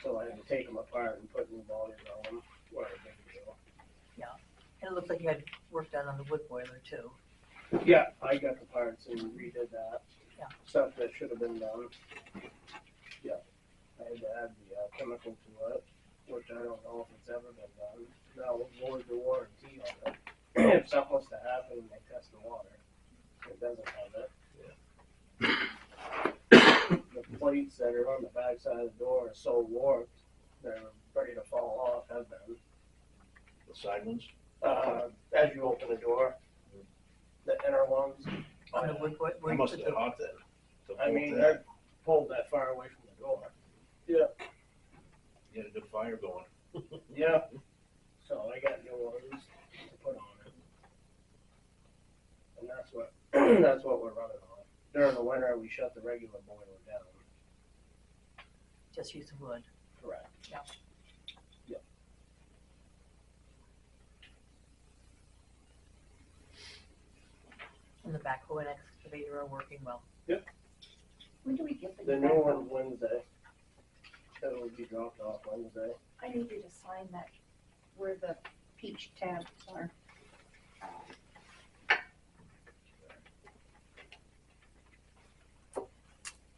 So I had to take them apart and put new bodies on them. What a big deal. And it looked like you had work done on the wood boiler too. Yeah, I got the parts and redid that. Yeah. Stuff that should have been done. Yeah, I had to add the chemical to it, which I don't know if it's ever been done. That will void the warranty on it. If something was to happen and they test the water, it doesn't have it. The plates that are on the back side of the door are so warped, they're ready to fall off, have been. The side ones? As you open the door, the inner ones. On the wood boiler? I must have been hot then. to I bolt mean, that. they're pulled that far away from the door. Yeah, You had a good fire going. yeah. So I got new ones to put on it. And that's what, that's what we're running on. During the winter, we shut the regular boiler down. Just use wood. Correct. Yeah. Yep. And the backhoe and excavator are working well. When do we get the The new new backhoe? one's Wednesday. It'll be dropped off Wednesday. I need you to sign that where the peach tabs are.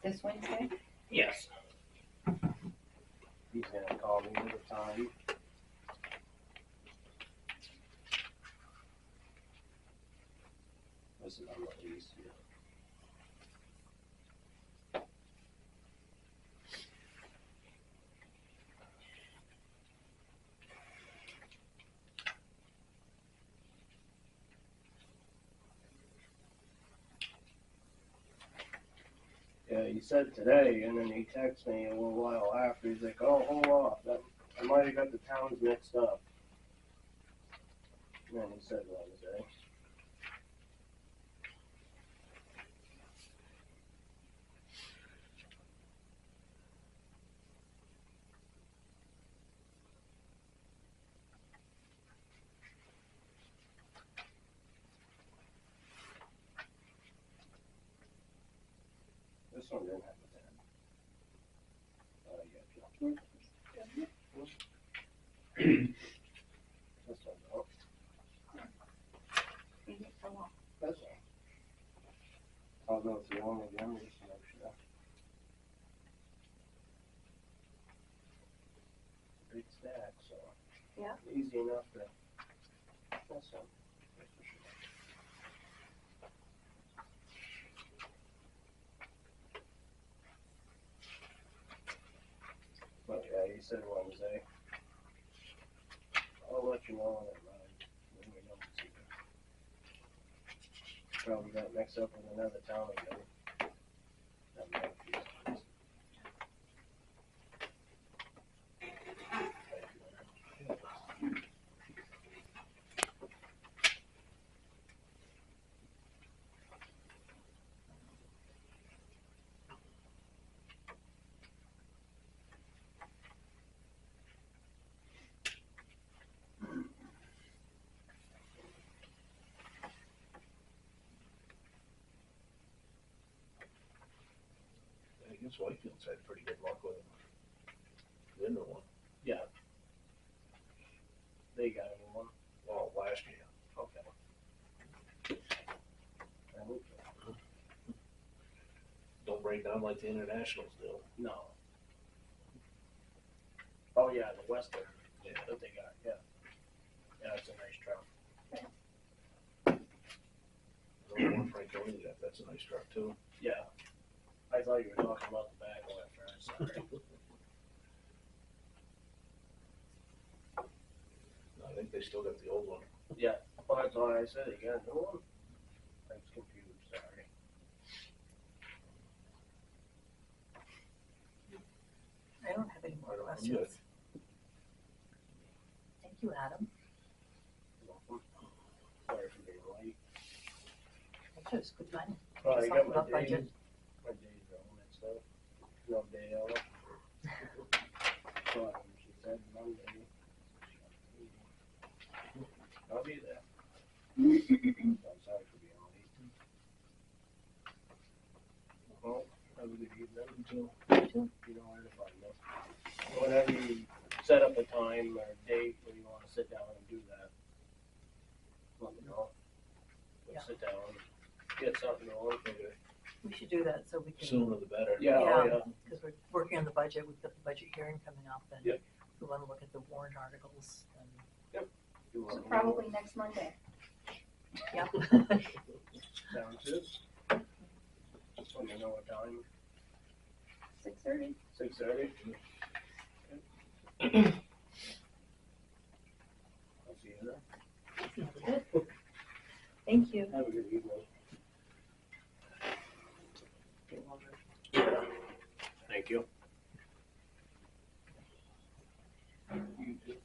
This Wednesday? Yes. He's gonna call me at the time. This is on the lease, yeah. Yeah, he said today, and then he texted me a little while after. He's like, "Oh, hold off. I might have got the towns mixed up." And then he said Wednesday. This one didn't have a tab. This one, oh, that's all. I'll go through them again just to make sure. Big stack, so. Yeah. Easy enough to. That's all. That's for sure. But yeah, he said Wednesday. I'll let you know when it rides. When we know it's here. Probably got mixed up with another town again. That might be. I guess Whitefield's had pretty good luck with them. The other one, Yeah. They got a new one. well, last year. Okay. I hope so. Don't break down like the internationals do. No. Oh yeah, the Western. Yeah. That they got. Yeah. Yeah, it's a nice truck. The one Franconi got, that's a nice truck too. Yeah. I thought you were talking about the back one at first. Sorry. I think they still got the old one. Yeah. Well, that's why I said you got a new one. I was confused. Sorry. I don't have any more I'm questions. good. Thank you, Adam. Sorry for being late. Actually, it's good timing. Well, I Just got talked my about days. budget. My days wrong and stuff. No day out. So she said Monday. I'll be there. I'm sorry for being late. Well, have a good evening. too. You know where to find me. Whenever you set up a time or a date where you wanna sit down and do that, let me know. We'll Yeah. sit down, get something going. Okay. We should do that so we can, Sooner the better. Yeah, oh Yeah. yeah. because we're working on the budget, we've got the budget hearing coming up, and Yep. we want to look at the warrant articles, and, You So want me to probably next Monday. yeah. Sounds good. Just let me know what time, 6:30. 6:30? I'll see you there. Good. Thank you. Have a good evening. Thank you. You too.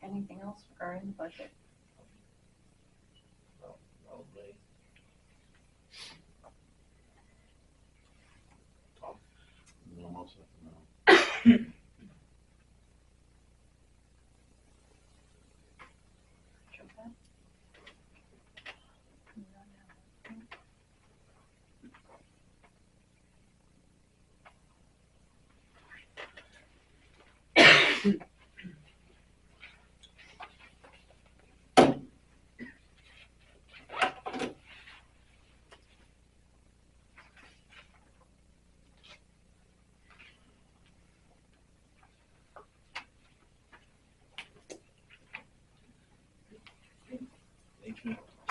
Anything else regarding the budget? Probably. Tom, No, most of it, no. Joe?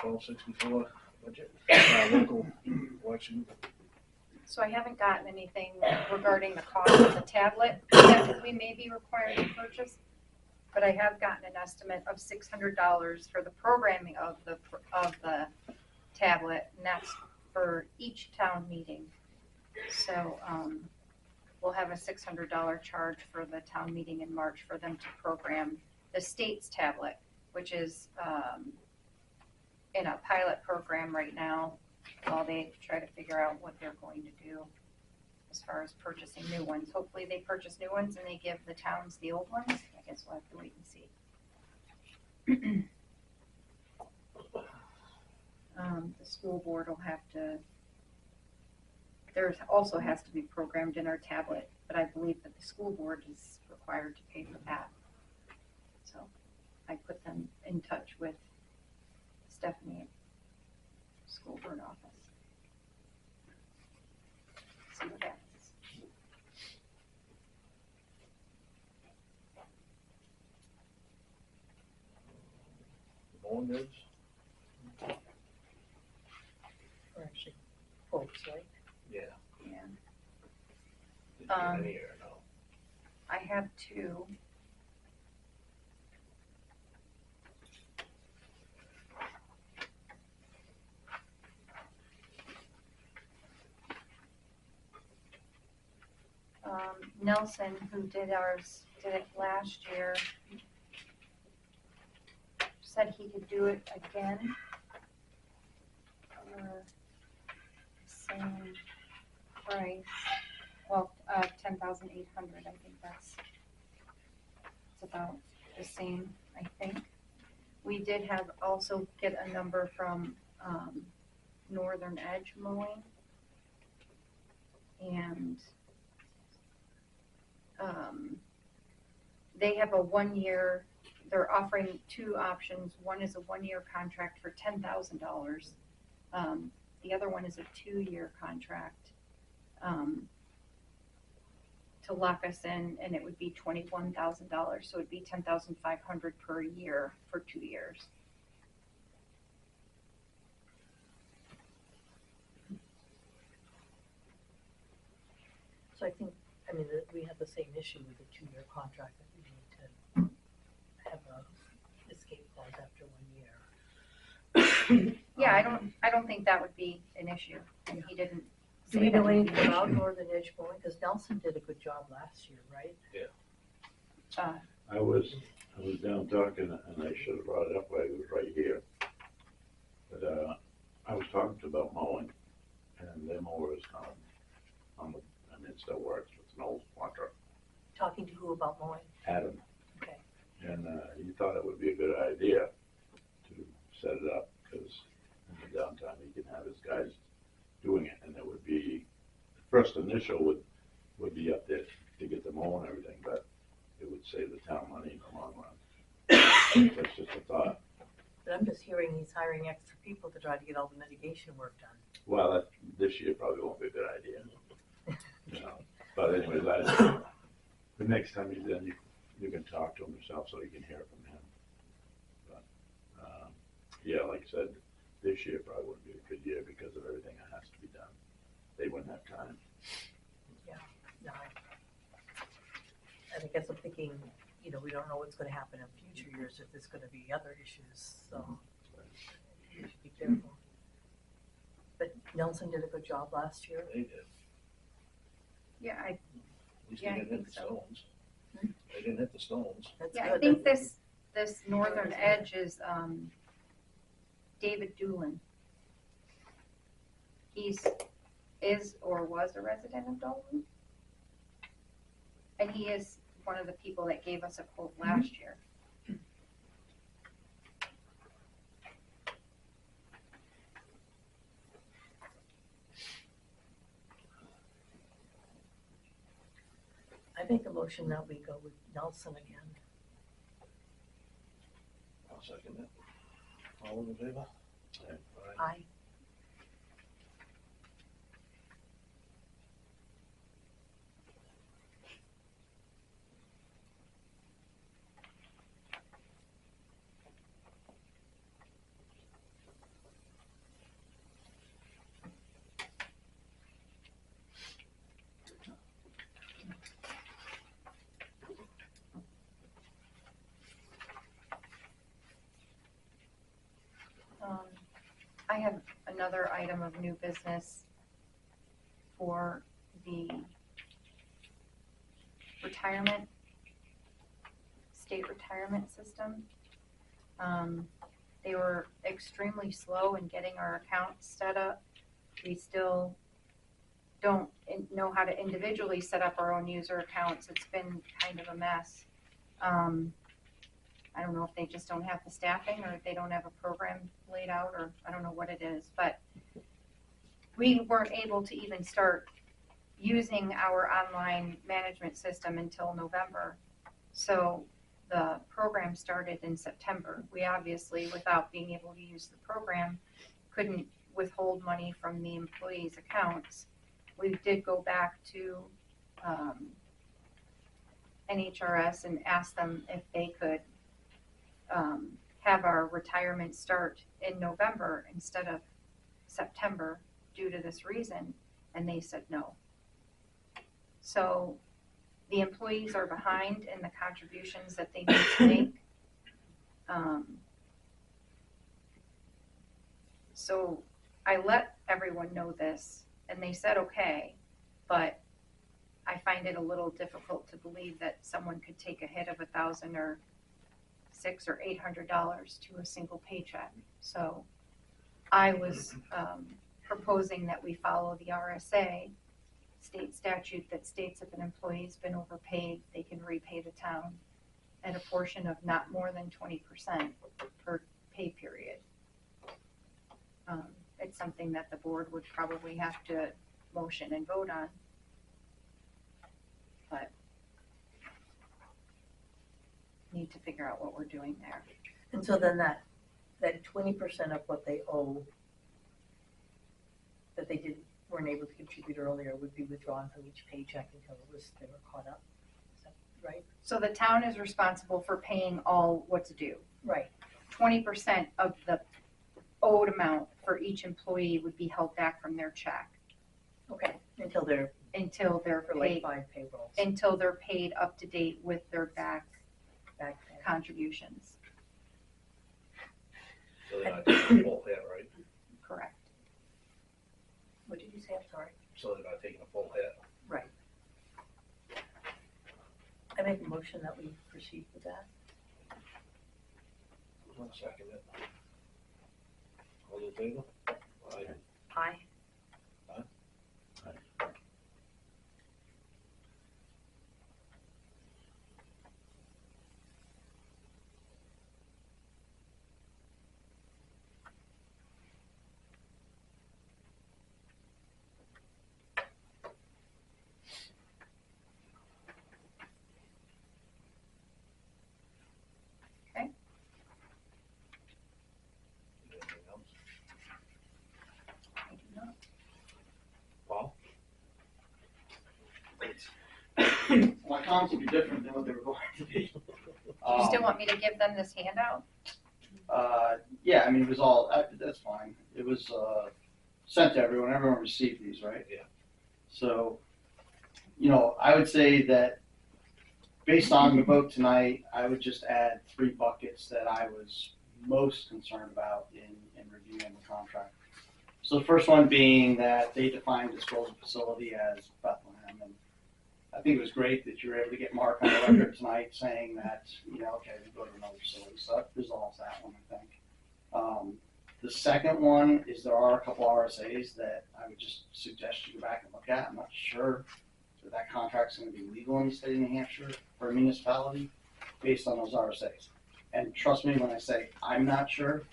1264 budget, local election. So I haven't gotten anything regarding the cost of the tablet that we may be required to purchase, but I have gotten an estimate of $600 for the programming of the tablet, and that's for each town meeting. So we'll have a $600 charge for the town meeting in March for them to program the state's tablet, which is in a pilot program right now while they try to figure out what they're going to do as far as purchasing new ones. Hopefully they purchase new ones and they give the towns the old ones. I guess we'll have to wait and see. The school board will have to, there also has to be programmed in our tablet, but I believe that the school board is required to pay for that. So I put them in touch with Stephanie at school board office. See what happens. Mowing bids, Or actually, quotes, right? yeah. Yeah, Did you get any or no? I have two. Nelson, who did ours, did it last year, said he could do it again for the same price. Well, 10,800. I think it's about the same. I think we did have also get a number from Northern Edge Mowing, and they have a 1 year. They're offering two options. One is a 1 year contract for $10,000. The other one is a 2 year contract to lock us in, and it would be $21,000. So it'd be $10,500 per year for 2 years. So I think, I mean, we have the same issue with the 2 year contract that we need to have a escape clause after 1 year. Yeah, I don't think that would be an issue, and he didn't Do say we that know would be anything an about issue. Northern Edge Mowing? Because Nelson did a good job last year, right? I was down talking, and I should have brought it up while he was right here. But, I was talking to about mowing, and their mower is on the, I mean, it still works, it's an old quadra. Talking to who about mowing? Adam. Okay. And, he thought it would be a good idea to set it up, because in the downtime, he can have his guys doing it, and it would be, the first initial would be up there to get the mow and everything, but it would save the town money in the long run. That's just a thought. But I'm just hearing he's hiring extra people to try to get all the mitigation work done. Well, this year probably won't be a good idea. You know, but anyways, the next time he's in, you can talk to him yourself so you can hear it from him. But, yeah, like I said, this year probably wouldn't be a good year because of everything that has to be done. They wouldn't have time. No. And I guess I'm thinking, you know, we don't know what's gonna happen in future years, if there's gonna be other issues, so we should be careful. But Nelson did a good job last year. They did. Yeah, At least Yeah, I they didn't think hit the so. stones. They didn't hit the stones. That's yeah, I good. think this Northern Edge is David Doolin. Is or was a resident of Dalton. And he is one of the people that gave us a quote last year. I make a motion that we go with Nelson again. I'll second it. All in favor? Aye. Aye. I have another item of new business for the retirement, state retirement system. They were extremely slow in getting our accounts set up. We still don't know how to individually set up our own user accounts. It's been kind of a mess. I don't know if they just don't have the staffing or if they don't have a program laid out, or I don't know what it is, but we weren't able to even start using our online management system until November. So the program started in September. We obviously, without being able to use the program, couldn't withhold money from the employees' accounts. We did go back to NHRS and ask them if they could have our retirement start in November instead of September due to this reason, and they said no. So the employees are behind in the contributions that they need to make. So I let everyone know this, and they said okay, but I find it a little difficult to believe that someone could take a hit of $1,000 or $600 or $800 to a single paycheck. So I was proposing that we follow the RSA state statute that states if an employee's been overpaid, they can repay the town at a portion of not more than 20% per pay period. It's something that the board would probably have to motion and vote on, but need to figure out what we're doing there. And so then that 20% of what they owe that they weren't able to contribute earlier would be withdrawn from each paycheck until they were caught up. Is that right? So the town is responsible for paying all what's due. Right. 20% of the owed amount for each employee would be held back from their check Okay. Until they're for like paid, 5 payrolls. until they're paid up to date with their back Back pay. contributions. So they're not taking a full hit, right? Correct. What did you say? I'm sorry. So they're not taking a full hit. Right. I make a motion that we proceed with that. One second. All in favor? Aye. Aye. Anything else? I do not. Paul? My comments will be different than what they were going to be. Do you still want me to give them this handout? Yeah, I mean, it was all, that's fine. It was sent to everyone. Everyone received these, right? Yeah. So, I would say that based on the vote tonight, I would just add 3 buckets that I was most concerned about in reviewing the contract. So the first one being that they defined disposal facility as Bethlehem, and I think it was great that you were able to get Mark on the record tonight saying that, okay, we go to another facility, so that resolves that one, I think. The second one is there are a couple RSAs that I would just suggest you go back and look at. I'm not sure that contract's gonna be legal in the state of New Hampshire for a municipality based on those RSAs. And trust me when I say I'm not sure,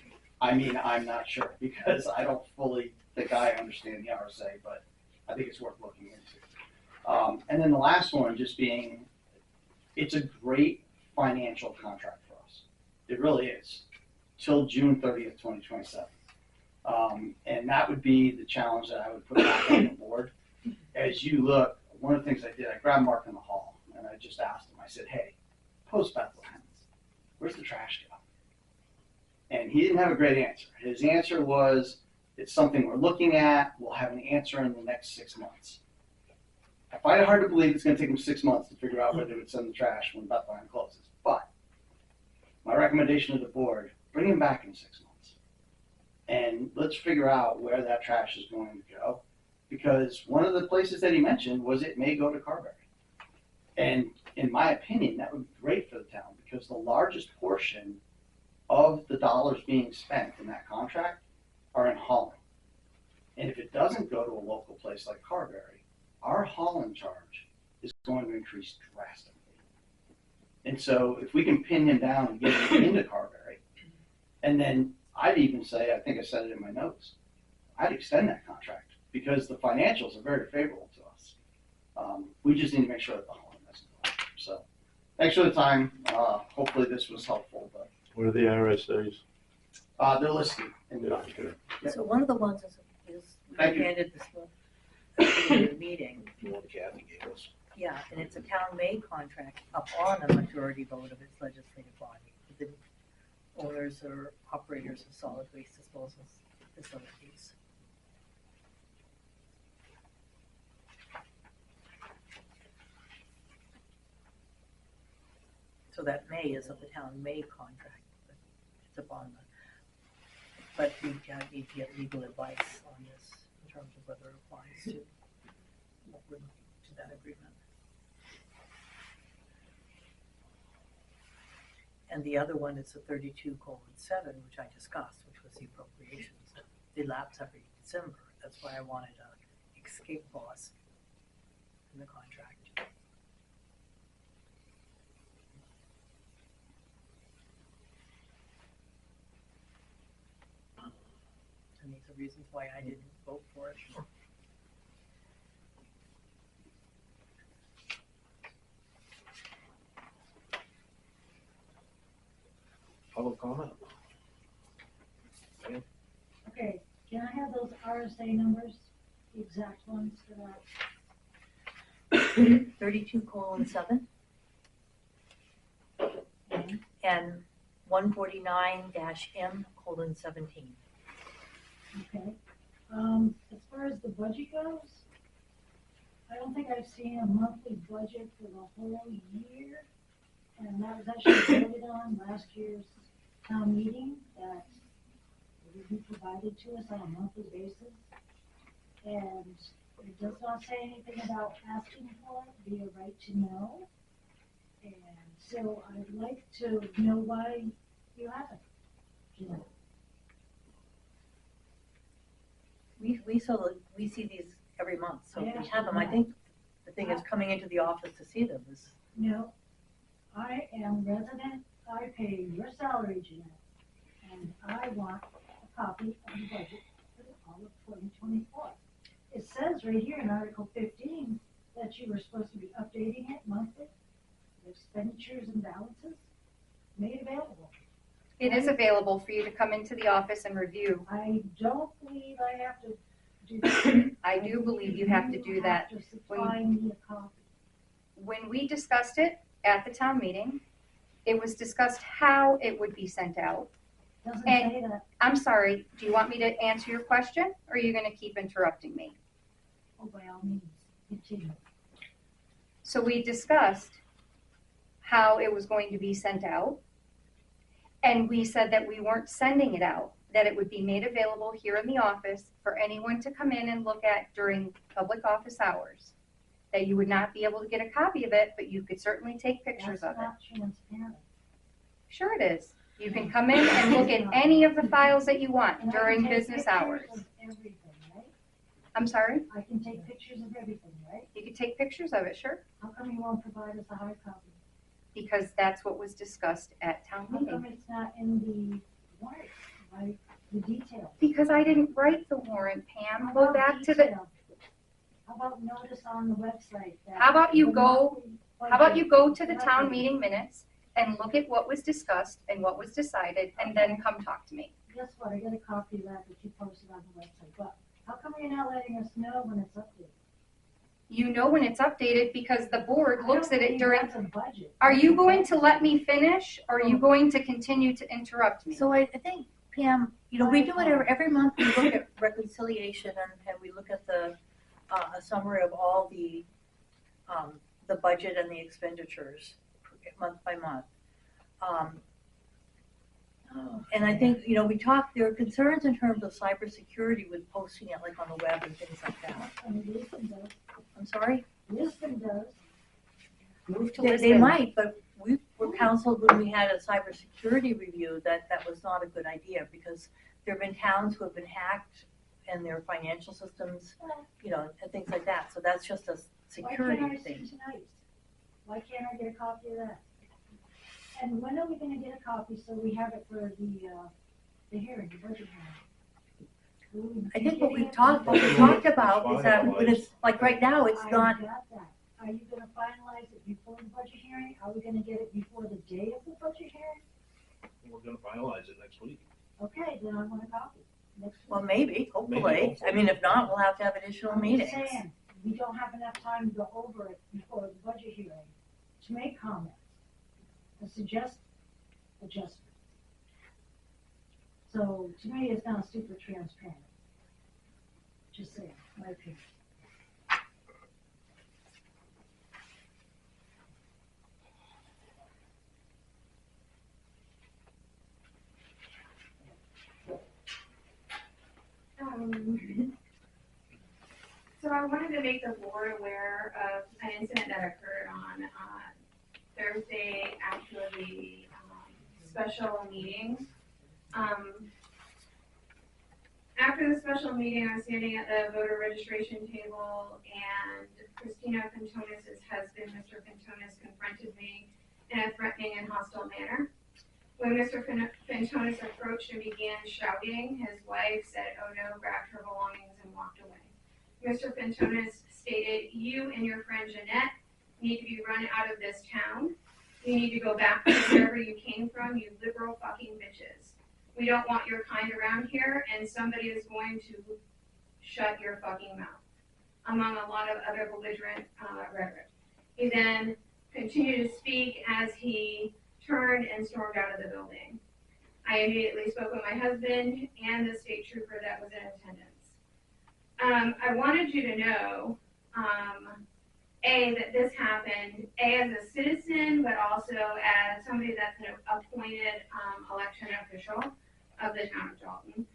I mean I'm not sure, because I don't fully think I understand the RSA, but I think it's worth looking into. And then the last one just being, it's a great financial contract for us. It really is, till June 30th, 2027. And that would be the challenge that I would put back on the board. As you look, one of the things I did, I grabbed Mark in the hall and I just asked him, I said, hey, post Bethlehem, where's the trash go? And he didn't have a great answer. His answer was, it's something we're looking at, we'll have an answer in the next 6 months. I find it hard to believe it's gonna take them 6 months to figure out whether they would send the trash when Bethlehem closes. But my recommendation to the board, bring him back in 6 months. and let's figure out where that trash is going to go. Because one of the places that he mentioned was it may go to Carberry. And in my opinion, that would be great for the town, because the largest portion of the dollars being spent in that contract are in hauling. And if it doesn't go to a local place like Carberry, our hauling charge is going to increase drastically. And so if we can pin him down and get him into Carberry, and then I'd even say, I think I said it in my notes, I'd extend that contract because the financials are very favorable to us. We just need to make sure that the hauling doesn't go. So thanks for the time. Hopefully this was helpful. But What are the RSAs? they're listed in the Yeah, document. okay. So one of the ones is Thank you. handed this in the meeting. The one Kathy gave us. Yeah, and it's a town-made contract upon a majority vote of its legislative body, the owners or operators of solid waste disposal facilities. So that may is of the town-made contract, but it's upon the, but we need to get legal advice on this in terms of whether it applies to what we're to that agreement. And the other one is the 32:7, which I discussed, which was the appropriations. They lapse every December. That's why I wanted a escape clause in the contract. And these are reasons why I didn't vote for it. Public comment? Okay, can I have those RSA numbers, the exact ones for that? 32:7 and 149-M:17. Okay, as far as the budget goes, I don't think I've seen a monthly budget for the whole year. And that was actually voted on last year's town meeting, that it would be provided to us on a monthly basis. And it does not say anything about asking for it, be a right to know. And so I'd like to know why you haven't, you know. We see these every month, so Yeah, we have them. I think the thing is coming into the office to see them is, No, I am resident, I pay your salary, Jeanette, and I want a copy of the budget for all of 2024. It says right here in Article 15 that you were supposed to be updating it monthly, the expenditures and balances made available. It is available for you to come into the office and review. I don't believe I have to do that. I do believe you have to do that. You have to supply me a copy. When we discussed it at the town meeting, it was discussed how it would be sent out. Doesn't And- say that, I'm sorry, do you want me to answer your question, or are you gonna keep interrupting me? oh, by all means, continue. So we discussed how it was going to be sent out. And we said that we weren't sending it out, that it would be made available here in the office for anyone to come in and look at during public office hours. That you would not be able to get a copy of it, but you could certainly take pictures That's of it. not transparent. Sure it is. You can come in and look at any of the files that you want And I during can take business pictures hours. of everything, right? I'm sorry? I can take pictures of everything, right? You could take pictures of it, sure, How come you won't provide us a hard copy? because that's what was discussed at town How meeting. come it's not in the warrant, like the details? Because I didn't write the warrant, Pam. How Go about back to the, detail? How about notice on the website that? How about you the go- monthly how about you go to the budget- town meeting minutes and look at what was discussed and what was decided, and then come talk to me. Guess what, I got a copy of that you posted on the website, but how come you're not letting us know when it's updated? You know when it's updated because the board looks at it during, That's a budget. are you going to let me finish, or are you going to continue to interrupt me? so I think, Pam, we do it every month. We look at reconciliation and we look at the, a summary of all the budget and the expenditures month by month. And I think, you know, we talked, there are concerns in terms of cybersecurity with posting it like on the web and things like that. I mean, Lisbon does. I'm sorry? Lisbon does. Move to They Lisbon. might, but we were counseled when we had a cybersecurity review that that was not a good idea because there have been towns who have been hacked and their financial systems, you know, and things like that. So that's just a security Why can't I thing. see tonight? Why can't I get a copy of that? And when are we gonna get a copy so we have it for the hearing, the budget hearing? I think what we talked about is that when it's, like right now, it's not, I got that. Are you gonna finalize it before the budget hearing? Are we gonna get it before the day of the budget hearing? We're gonna finalize it next week. Okay, then I want a copy. Next week. well, maybe, hopefully. Maybe. I mean, if not, we'll have to have additional I'm meetings. just saying, we don't have enough time to go over it before the budget hearing to make comments and suggest adjustments. So to me, it's not super transparent. Just saying, my opinion. So I wanted to make the board aware of an incident that occurred on Thursday after the special meeting. After the special meeting, I was standing at the voter registration table and Christina Fintonis' husband, Mr. Fintonis, confronted me in a threatening and hostile manner. When Mr. Fintonis approached and began shouting, his wife said, "Oh no," grabbed her belongings and walked away. Mr. Fintonis stated, "You and your friend Jeanette need to be run out of this town. You need to go back to wherever you came from, you liberal fucking bitches. We don't want your kind around here, and somebody is going to shut your fucking mouth," among a lot of other belligerent rhetoric. He then continued to speak as he turned and stormed out of the building. I immediately spoke with my husband and the state trooper that was in attendance. I wanted you to know, A, that this happened, A, as a citizen, but also as somebody that's an appointed election official of the town of Dalton.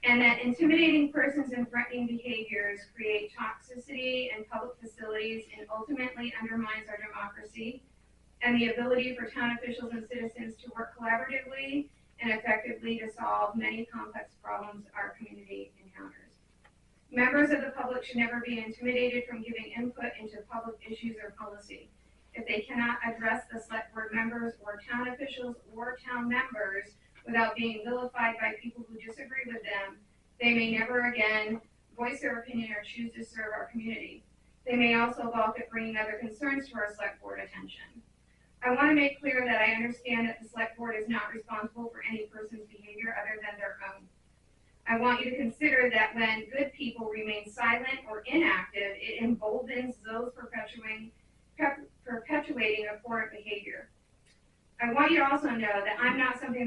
And that intimidating persons and threatening behaviors create toxicity in public facilities and ultimately undermines our democracy and the ability for town officials and citizens to work collaboratively and effectively to solve many complex problems our community encounters. Members of the public should never be intimidated from giving input into public issues or policy. If they cannot address the select board members or town officials or town members without being vilified by people who disagree with them, they may never again voice their opinion or choose to serve our community. They may also balk at bringing other concerns to our select board attention. I want to make clear that I understand that the select board is not responsible for any person's behavior other than their own. I want you to consider that when good people remain silent or inactive, it emboldens those perpetuating abhorrent behavior. I want you to also know that I'm not somebody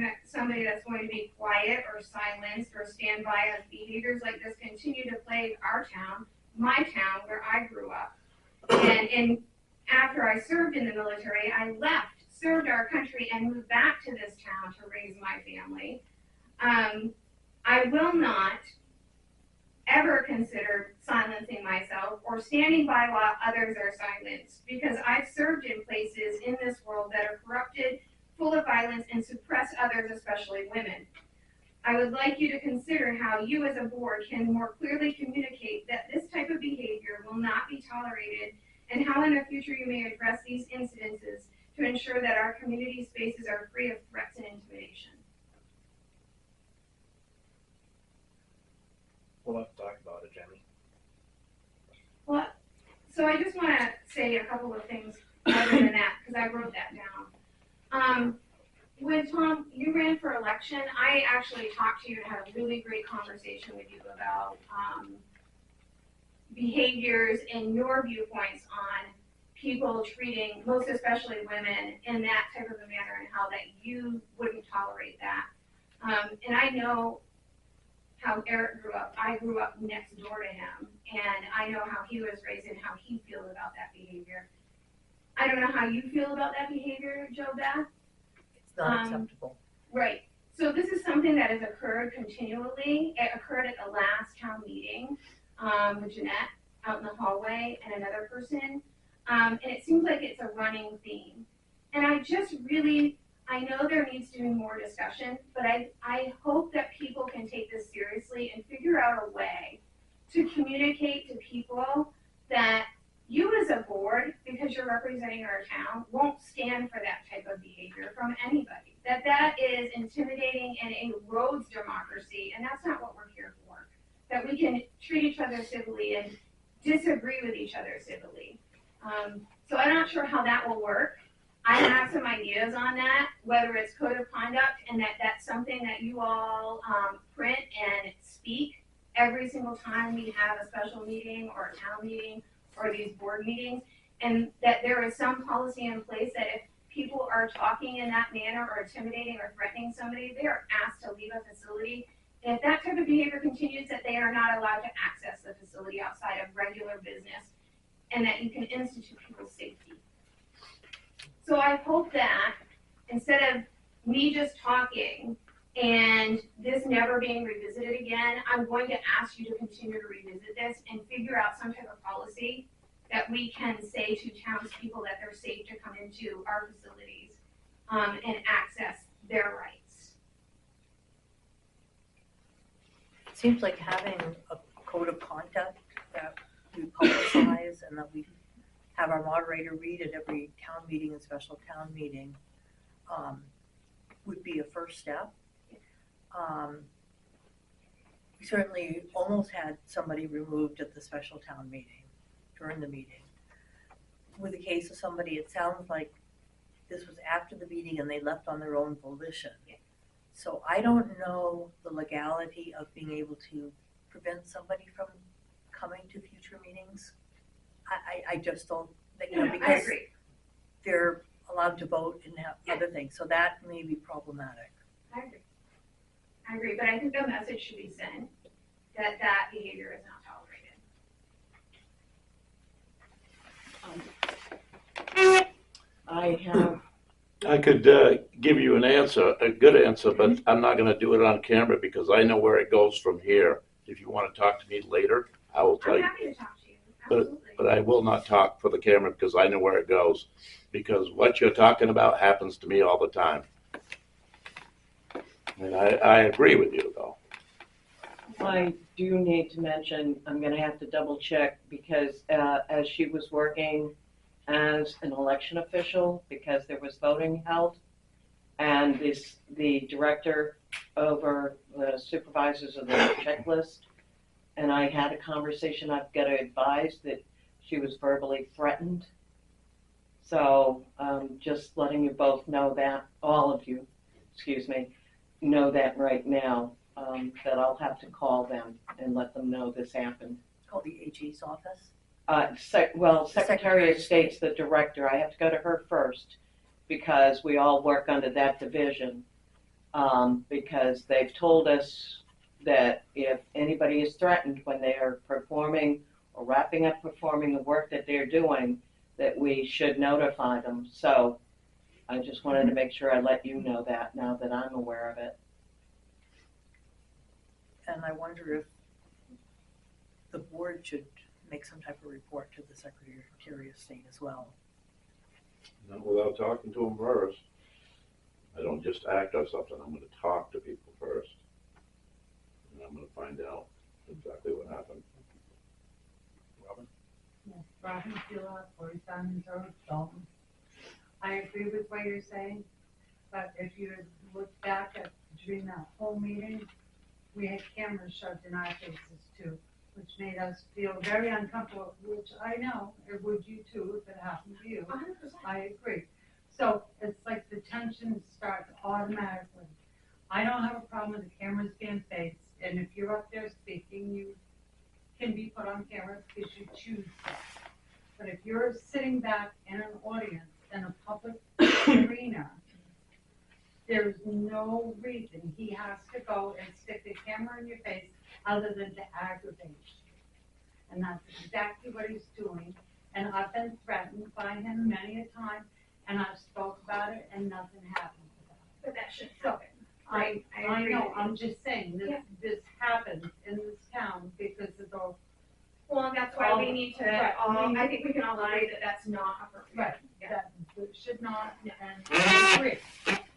that's going to be quiet or silenced or stand by as behaviors like this continue to plague our town, my town, where I grew up. And after I served in the military, I left, served our country, and moved back to this town to raise my family. I will not ever consider silencing myself or standing by while others are silenced, because I've served in places in this world that are corrupted, full of violence, and suppress others, especially women. I would like you to consider how you as a board can more clearly communicate that this type of behavior will not be tolerated, and how in the future you may address these incidences to ensure that our community spaces are free of threats and intimidation. We'll have to talk about it, Jenny. Well, so I just want to say a couple of things other than that, because I wrote that down. When Tom, you ran for election, I actually talked to you and had a really great conversation with you about behaviors and your viewpoints on people treating, most especially women, in that type of a manner, and how that you wouldn't tolerate that. And I know how Eric grew up. I grew up next door to him, and I know how he was raised and how he feels about that behavior. I don't know how you feel about that behavior, Joe Beth. It's not acceptable. Right. continually. It occurred at the last town meeting, with Jeanette out in the hallway and another person. And it seems like it's a running theme. And I know there needs to be more discussion, but I hope that people can take this seriously and figure out a way to communicate to people that you as a board, because you're representing our town, won't stand for that type of behavior from anybody. That is intimidating and erodes democracy, and that's not what we're here for. That we can treat each other civilly and disagree with each other civilly. So I'm not sure how that will work. I have some ideas on that, whether it's code of conduct, and that's something that you all print and speak every single time we have a special meeting or a town meeting or these board meetings, and that there is some policy in place that if people are talking in that manner or intimidating or threatening somebody, they are asked to leave a facility. And if that type of behavior continues, that they are not allowed to access the facility outside of regular business, and that you can institute people's safety. So I hope that instead of me just talking and this never being revisited again, I'm going to ask you to continue to revisit this and figure out some type of policy that we can say to townspeople that they're safe to come into our facilities and access their rights. It seems like having a code of conduct that we publicize and that we have our moderator read at every town meeting and special town meeting would be a first step. We certainly almost had somebody removed at the special town meeting, during the meeting. With the case of somebody, it sounds like this was after the meeting and they left on their own volition. So I don't know the legality of being able to prevent somebody from coming to future meetings. I just don't, because they're allowed to vote and have other things, so that may be problematic. I agree, but I think the message should be sent that that behavior is not tolerated. I could give you an answer, a good answer, but I'm not going to do it on camera because I know where it goes from here. If you want to talk to me later, I will tell I'm you. happy to talk to you, absolutely. But I will not talk for the camera because I know where it goes. Because what you're talking about happens to me all the time. And I agree with you, though. I do need to mention, I'm gonna have to double check because as she was working as an election official, because there was voting held, and the director over the supervisors of the checklist, and I had a conversation, I've got to advise that she was verbally threatened. So just letting you both know that, all of you, excuse me, know that right now, that I'll have to call them and let them know this happened. Call the AG's office? Secretary of State's the director. I have to go to her first because we all work under that division. Because they've told us that if anybody is threatened when they are performing or wrapping up performing the work that they're doing, that we should notify them. So I just wanted to make sure I let you know that now that I'm aware of it. And I wonder if the board should make some type of report to the Secretary of State as well. Not without talking to them first. I don't just act on something. I'm going to talk to people first. And I'm going to find out exactly what happened. Robin? Yes, Robin Fila, 40 Simons Road, Dalton. I agree with what you're saying, but if you look back at during that whole meeting, we had cameras shoved in our faces too, which made us feel very uncomfortable, which I know, it would you too if it happened to you. 100%. I agree. So it's like the tension starts automatically. I don't have a problem with the cameras being faced, and if you're up there speaking, you can be put on camera because you choose that. But if you're sitting back in an audience in a public arena, there's no reason he has to go and stick the camera in your face other than to aggravate. And that's exactly what he's doing. And I've been threatened by him many a time, and I've spoke about it, and nothing happened to that. But that shouldn't So, happen. I agree know, with you. I'm just saying, Yeah. this happens in this town because of the, Well, that's why we need to Right. I think we can all agree that that's not appropriate. right, Yeah. that it should not, and I agree.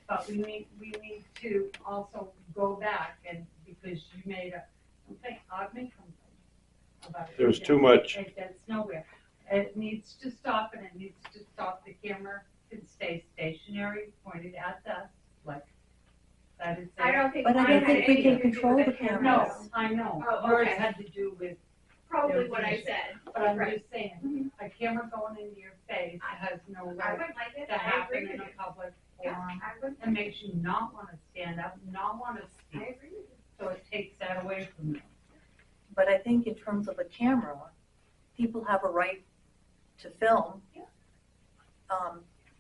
But we need to also go back and, because you made a complaint, I've made complaints about it. There's too much. It's nowhere. It needs to stop, and it needs to stop. The camera can stay stationary, pointed at us, like that is. I don't think. But I mine don't had think we anything can to do control with the camera. cameras. No, I know. Oh, Yours okay. had to do with, Probably what I said. but I'm Right. just saying, a camera going into your face has no I right would like it, to I agree happen with in a you. public Yeah, forum. I would, It makes you not want to stand up, not want to I speak, agree with you. so it takes that away from you. But I think in terms of a camera, people have a right to film Yeah.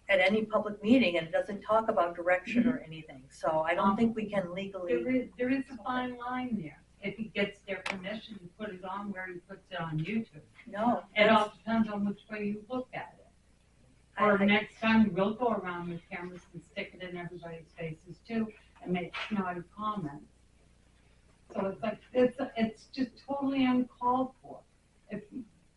at any public meeting, and it doesn't talk about direction or anything. So I don't think we can legally. There is a fine line there. If he gets their permission to put it on where he puts it on YouTube. No. It all depends on which way you look at it. Or next time, we'll go around with cameras and stick it in everybody's faces too, and make snotty comments. So it's like, it's just totally uncalled for. If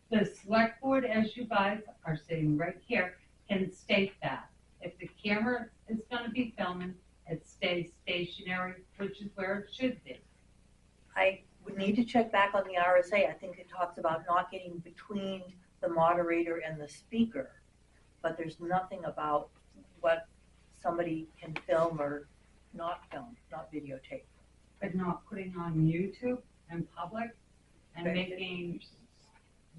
the select board, as you guys are sitting right here, can state that. If the camera is gonna be filming, it stays stationary, which is where it should be. I would need to check back on the RSA. I think it talks about not getting between the moderator and the speaker. But there's nothing about what somebody can film or not film, not videotape. But not putting on YouTube in public and Right. making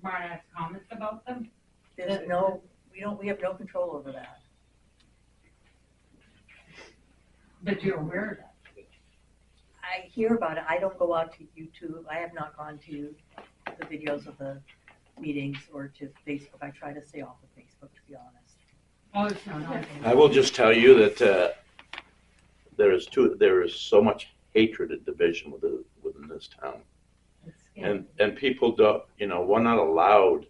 smart ass comments about them. There's we have no control over that. But you're aware of that. I hear about it. I don't go out to YouTube. I have not gone to the videos of the meetings or to Facebook. I try to stay off of Facebook, to be honest. Oh, it's not. I will just tell you that there is so much hatred and division within this town. And people don't, we're not allowed,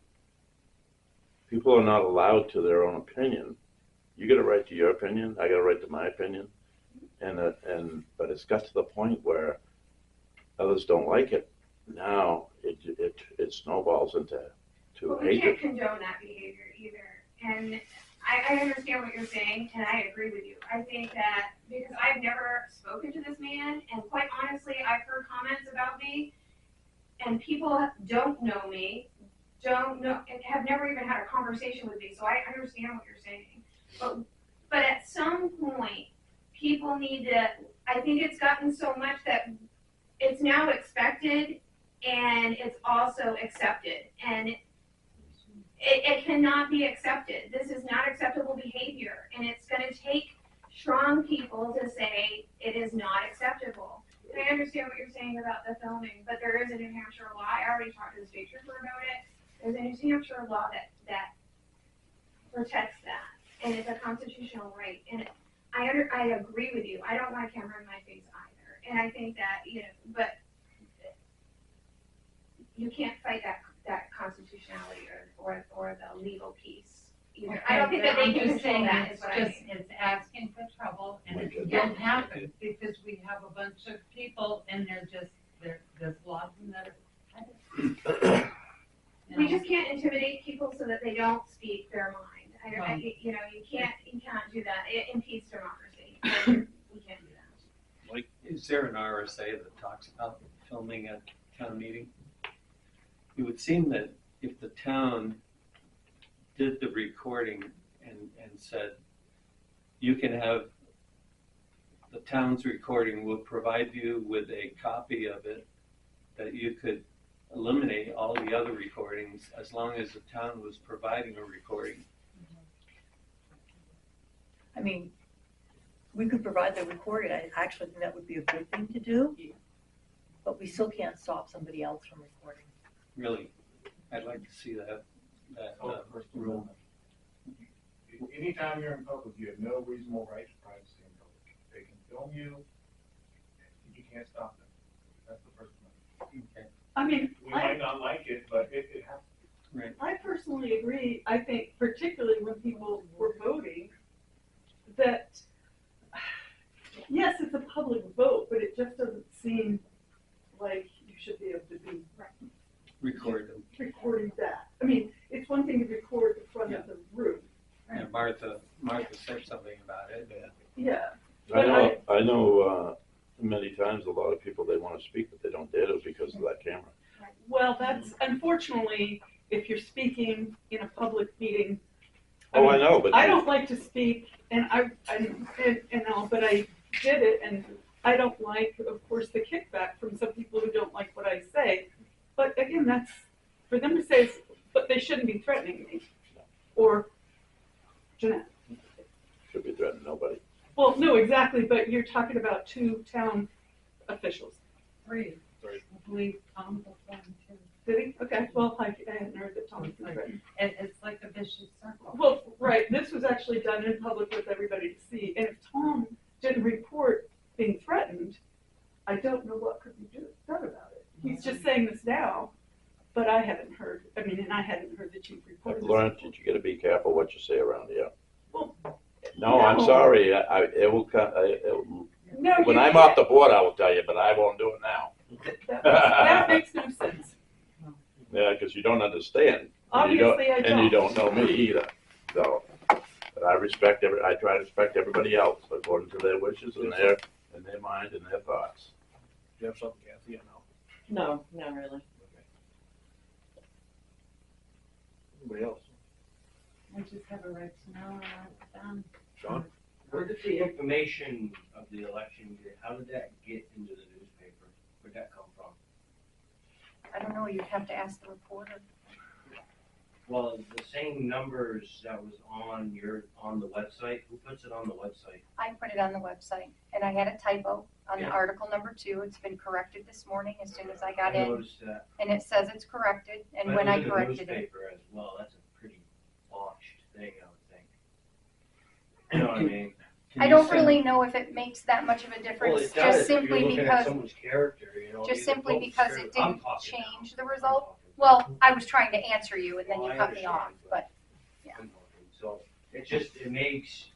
people are not allowed to their own opinion. You get a right to your opinion, I got a right to my opinion. But it's got to the point where others don't like it. Now it snowballs into But we hatred. can't condone that behavior either. And I understand what you're saying, and I agree with you. I think that, because I've never spoken to this man, and quite honestly, I've heard comments about me, and people don't know me, and have never even had a conversation with me, so I understand what you're saying. But at some point, people need to, I think it's gotten so much that it's now expected, and it's also accepted. And it cannot be accepted. This is not acceptable behavior, and it's going to take strong people to say it is not acceptable. And I understand what you're saying about the filming, but there is a New Hampshire law. I already talked to the state trooper about it. There's a New Hampshire law that protects that, and it's a constitutional right. And I agree with you. I don't want a camera in my face either, and I think that but you can't fight that constitutionality or the legal piece either. I don't think that they can control that, is what I mean. It's asking for trouble, and it won't happen, because we have a bunch of people, and there's laws in that. We just can't intimidate people so that they don't speak their mind. You can't do that. It impedes democracy. We can't do that. Like, is there an RSA that talks about filming at town meeting? It would seem that if the town did the recording and said, you can have, the town's recording will provide you with a copy of it, that you could eliminate all the other recordings as long as the town was providing a recording. I mean, we could provide the recording. I actually think that would be a good thing to do. But we still can't stop somebody else from recording. Really, I'd like to see that rule. Anytime you're in public, you have no reasonable right to privacy in public. They can film you, and you can't stop them. That's the first one. Okay. I mean, We might not like it, but it has to. Right. I personally agree. I think particularly when people were voting, that yes, it's a public vote, but it just doesn't seem like you should be able to be Record them. recording that. I mean, it's one thing to record the front of the room. Yeah, Martha said something about it. Yeah. I know many times a lot of people, they want to speak, but they don't dare to because of that camera. Well, that's unfortunately, if you're speaking in a public meeting. Oh, I know, but. I don't like to speak, and but I did it, and I don't like, of course, the kickback from some people who don't like what I say. But again, that's for them to say, but they shouldn't be threatening me, or Jeanette. Should be threatening nobody. Well, no, exactly, but you're talking about 2 town officials. 3. Three. I believe Tom was one too. Did he? Okay, well, I hadn't heard that Tom was threatened. It's like a vicious circle. Well, right, this was actually done in public with everybody to see, and if Tom didn't report being threatened, I don't know what could be done about it. He's just saying this now, but I haven't heard, and I hadn't heard the chief report. I've learned that you gotta be careful what you say around here. Well, No, I'm no. sorry, it will come, No, when you I'm can't. off the board, I will tell you, but I won't do it now. That makes no sense. Yeah, because you don't understand. And you don't- Obviously, I don't. And you don't know me either, so. But I try to respect everybody else according to their wishes and their mind and their thoughts. Do you have something, Kathy, or no? No, not really. Anybody else? We just have a right to know, and it's done. Sean? Where did the information of the election, how did that get into the newspaper? Where'd that come from? I don't know, you'd have to ask the reporter. Well, the same numbers that was on the website, who puts it on the website? I put it on the website, and I had a typo on the Yeah. article number 2. It's been corrected this morning as soon as I got I in, noticed that. and it says it's corrected, and But when it I was in the corrected it. newspaper as well, that's a pretty botched thing, I would think. You know what I mean? I don't really know if it makes that much of a Well, difference, it does just if you're simply looking at because, someone's character, you know. just either simply vote because for- it I'm didn't talking now. change the I'm result. talking. Well, I was trying to answer you, and then Well, you I cut me off, understand, but, yeah. I'm talking. So it makes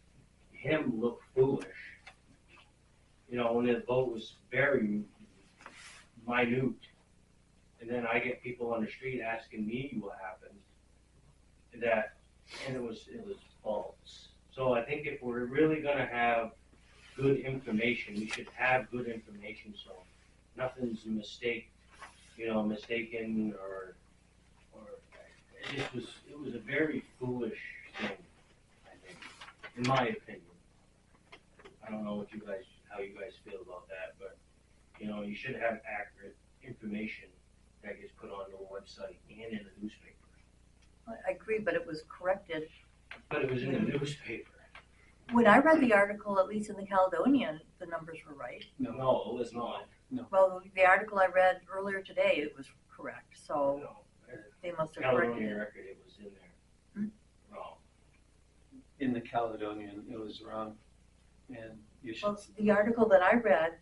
him look foolish. You know, when the vote was very minute, and then I get people on the street asking me what happened, and it was false. So I think if we're really gonna have good information, we should have good information, so nothing's mistaken or it was a very foolish thing, I think, in my opinion. I don't know how you guys feel about that, but, you should have accurate information that gets put on the website and in the newspaper. I agree, but it was corrected. But it was in the newspaper. When I read the article, at least in the Caledonian, the numbers were right. No, it was not. Well, the article I read earlier today, it was correct, so No. they must have corrected Caledonia it. record, it was in there. Wrong. In the Caledonian, it was wrong, and you should, Well, the article that I read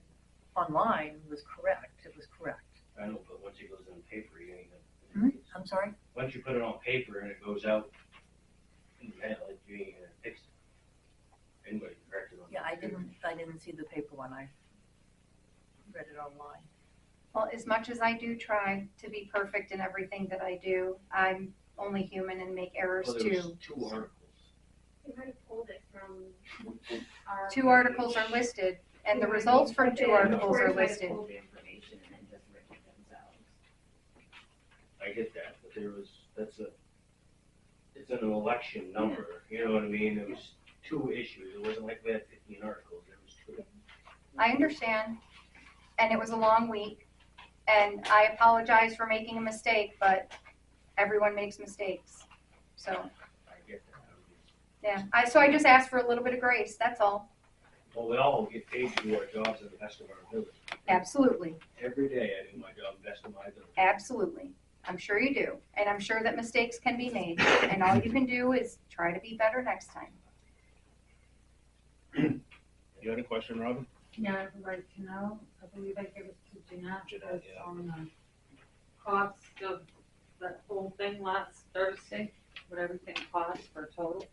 online was correct, it was correct. I know, but once it goes in the paper, you ain't Hmm? gonna. I'm sorry? Once you put it on paper and it goes out in the mail, you ain't gonna fix it. Anybody can correct it on. Yeah, I the computer. didn't see the paper when I read it online. Well, as much as I do try to be perfect in everything that I do, I'm only human and make errors Well, there was too. 2 articles. You might have pulled it from our. 2 articles are listed, and the results from 2 articles are listed. Pulled the information and then just written it themselves. I get that, but it's an election number, you know what I mean? It was 2 issues, it wasn't like we had 15 articles, there was 2. I understand, and it was a long week, and I apologize for making a mistake, but everyone makes mistakes. So, I get that. yeah, so I just asked for a little bit of grace, that's all. Well, we all get paid to do our jobs to the best of our ability. Absolutely, Every day I do my job best of my ability. absolutely. I'm sure you do, and I'm sure that mistakes can be made, and all you can do is try to be better next time. You had a question, Robin? Yeah, I would like to know, I believe I gave it to Jeanette, Jeanette, was yeah. on the cost of that whole thing last Thursday, what everything cost for total.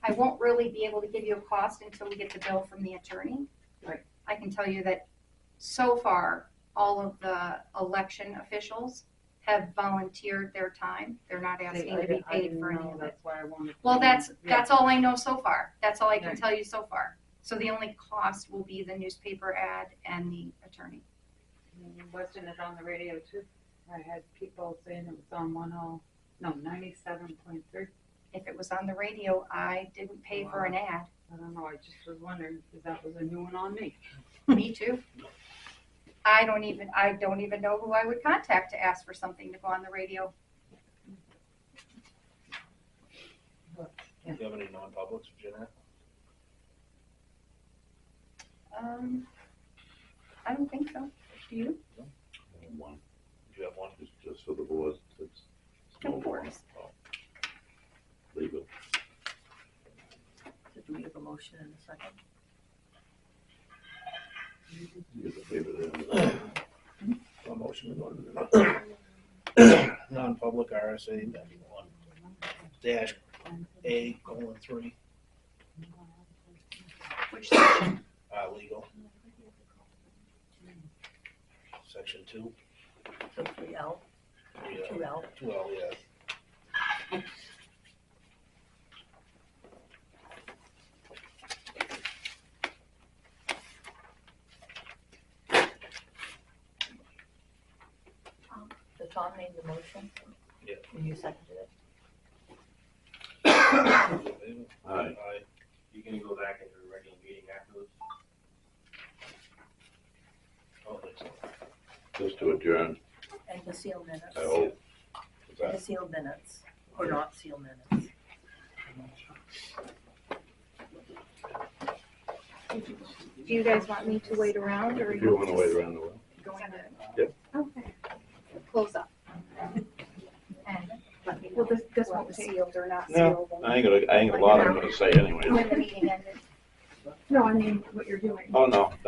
I won't really be able to give you a cost until we get the bill from the attorney. Right. I can tell you that so far, all of the election officials have volunteered their time. They're not asking to be paid for any of it. That's why I wanted. Well, yeah. that's all I know so far. That's all I can Right. tell you so far. So the only cost will be the newspaper ad and the attorney. Wasn't it on the radio too? I had people saying it was on 97.3. If it was on the radio, I didn't pay for an ad. I don't know, I just was wondering, because that was a new one on me. Me too. I don't even know who I would contact to ask for something to go on the radio. Do you have any non-publics, Jeanette? I don't think so. Do you? One, Do you have one? just for the board, it's no Of more. course. Legal. Did we have a motion in a second? You get the paper there. A motion to go into non-public RSA 91 dash A:3, Which section? legal. Section 2. So 3L, Yeah. 2L. 2L, yeah. So Tom made the motion? Yeah. And you seconded it? Aye. You can go back into the regular meeting afterwards. Oh, thanks. Just to adjourn, And to seal minutes? I hope. Is To that- seal minutes, or not seal minutes? Do you guys want me to wait around or? If you wanna wait around the room. Going to? Yep. Okay. Close up. And let me know. Well, this whether won't take- sealed or not No, sealed. I ain't got a lot I'm gonna say anyway. When the meeting ended. No, I mean, what you're doing. Oh, no, that'll be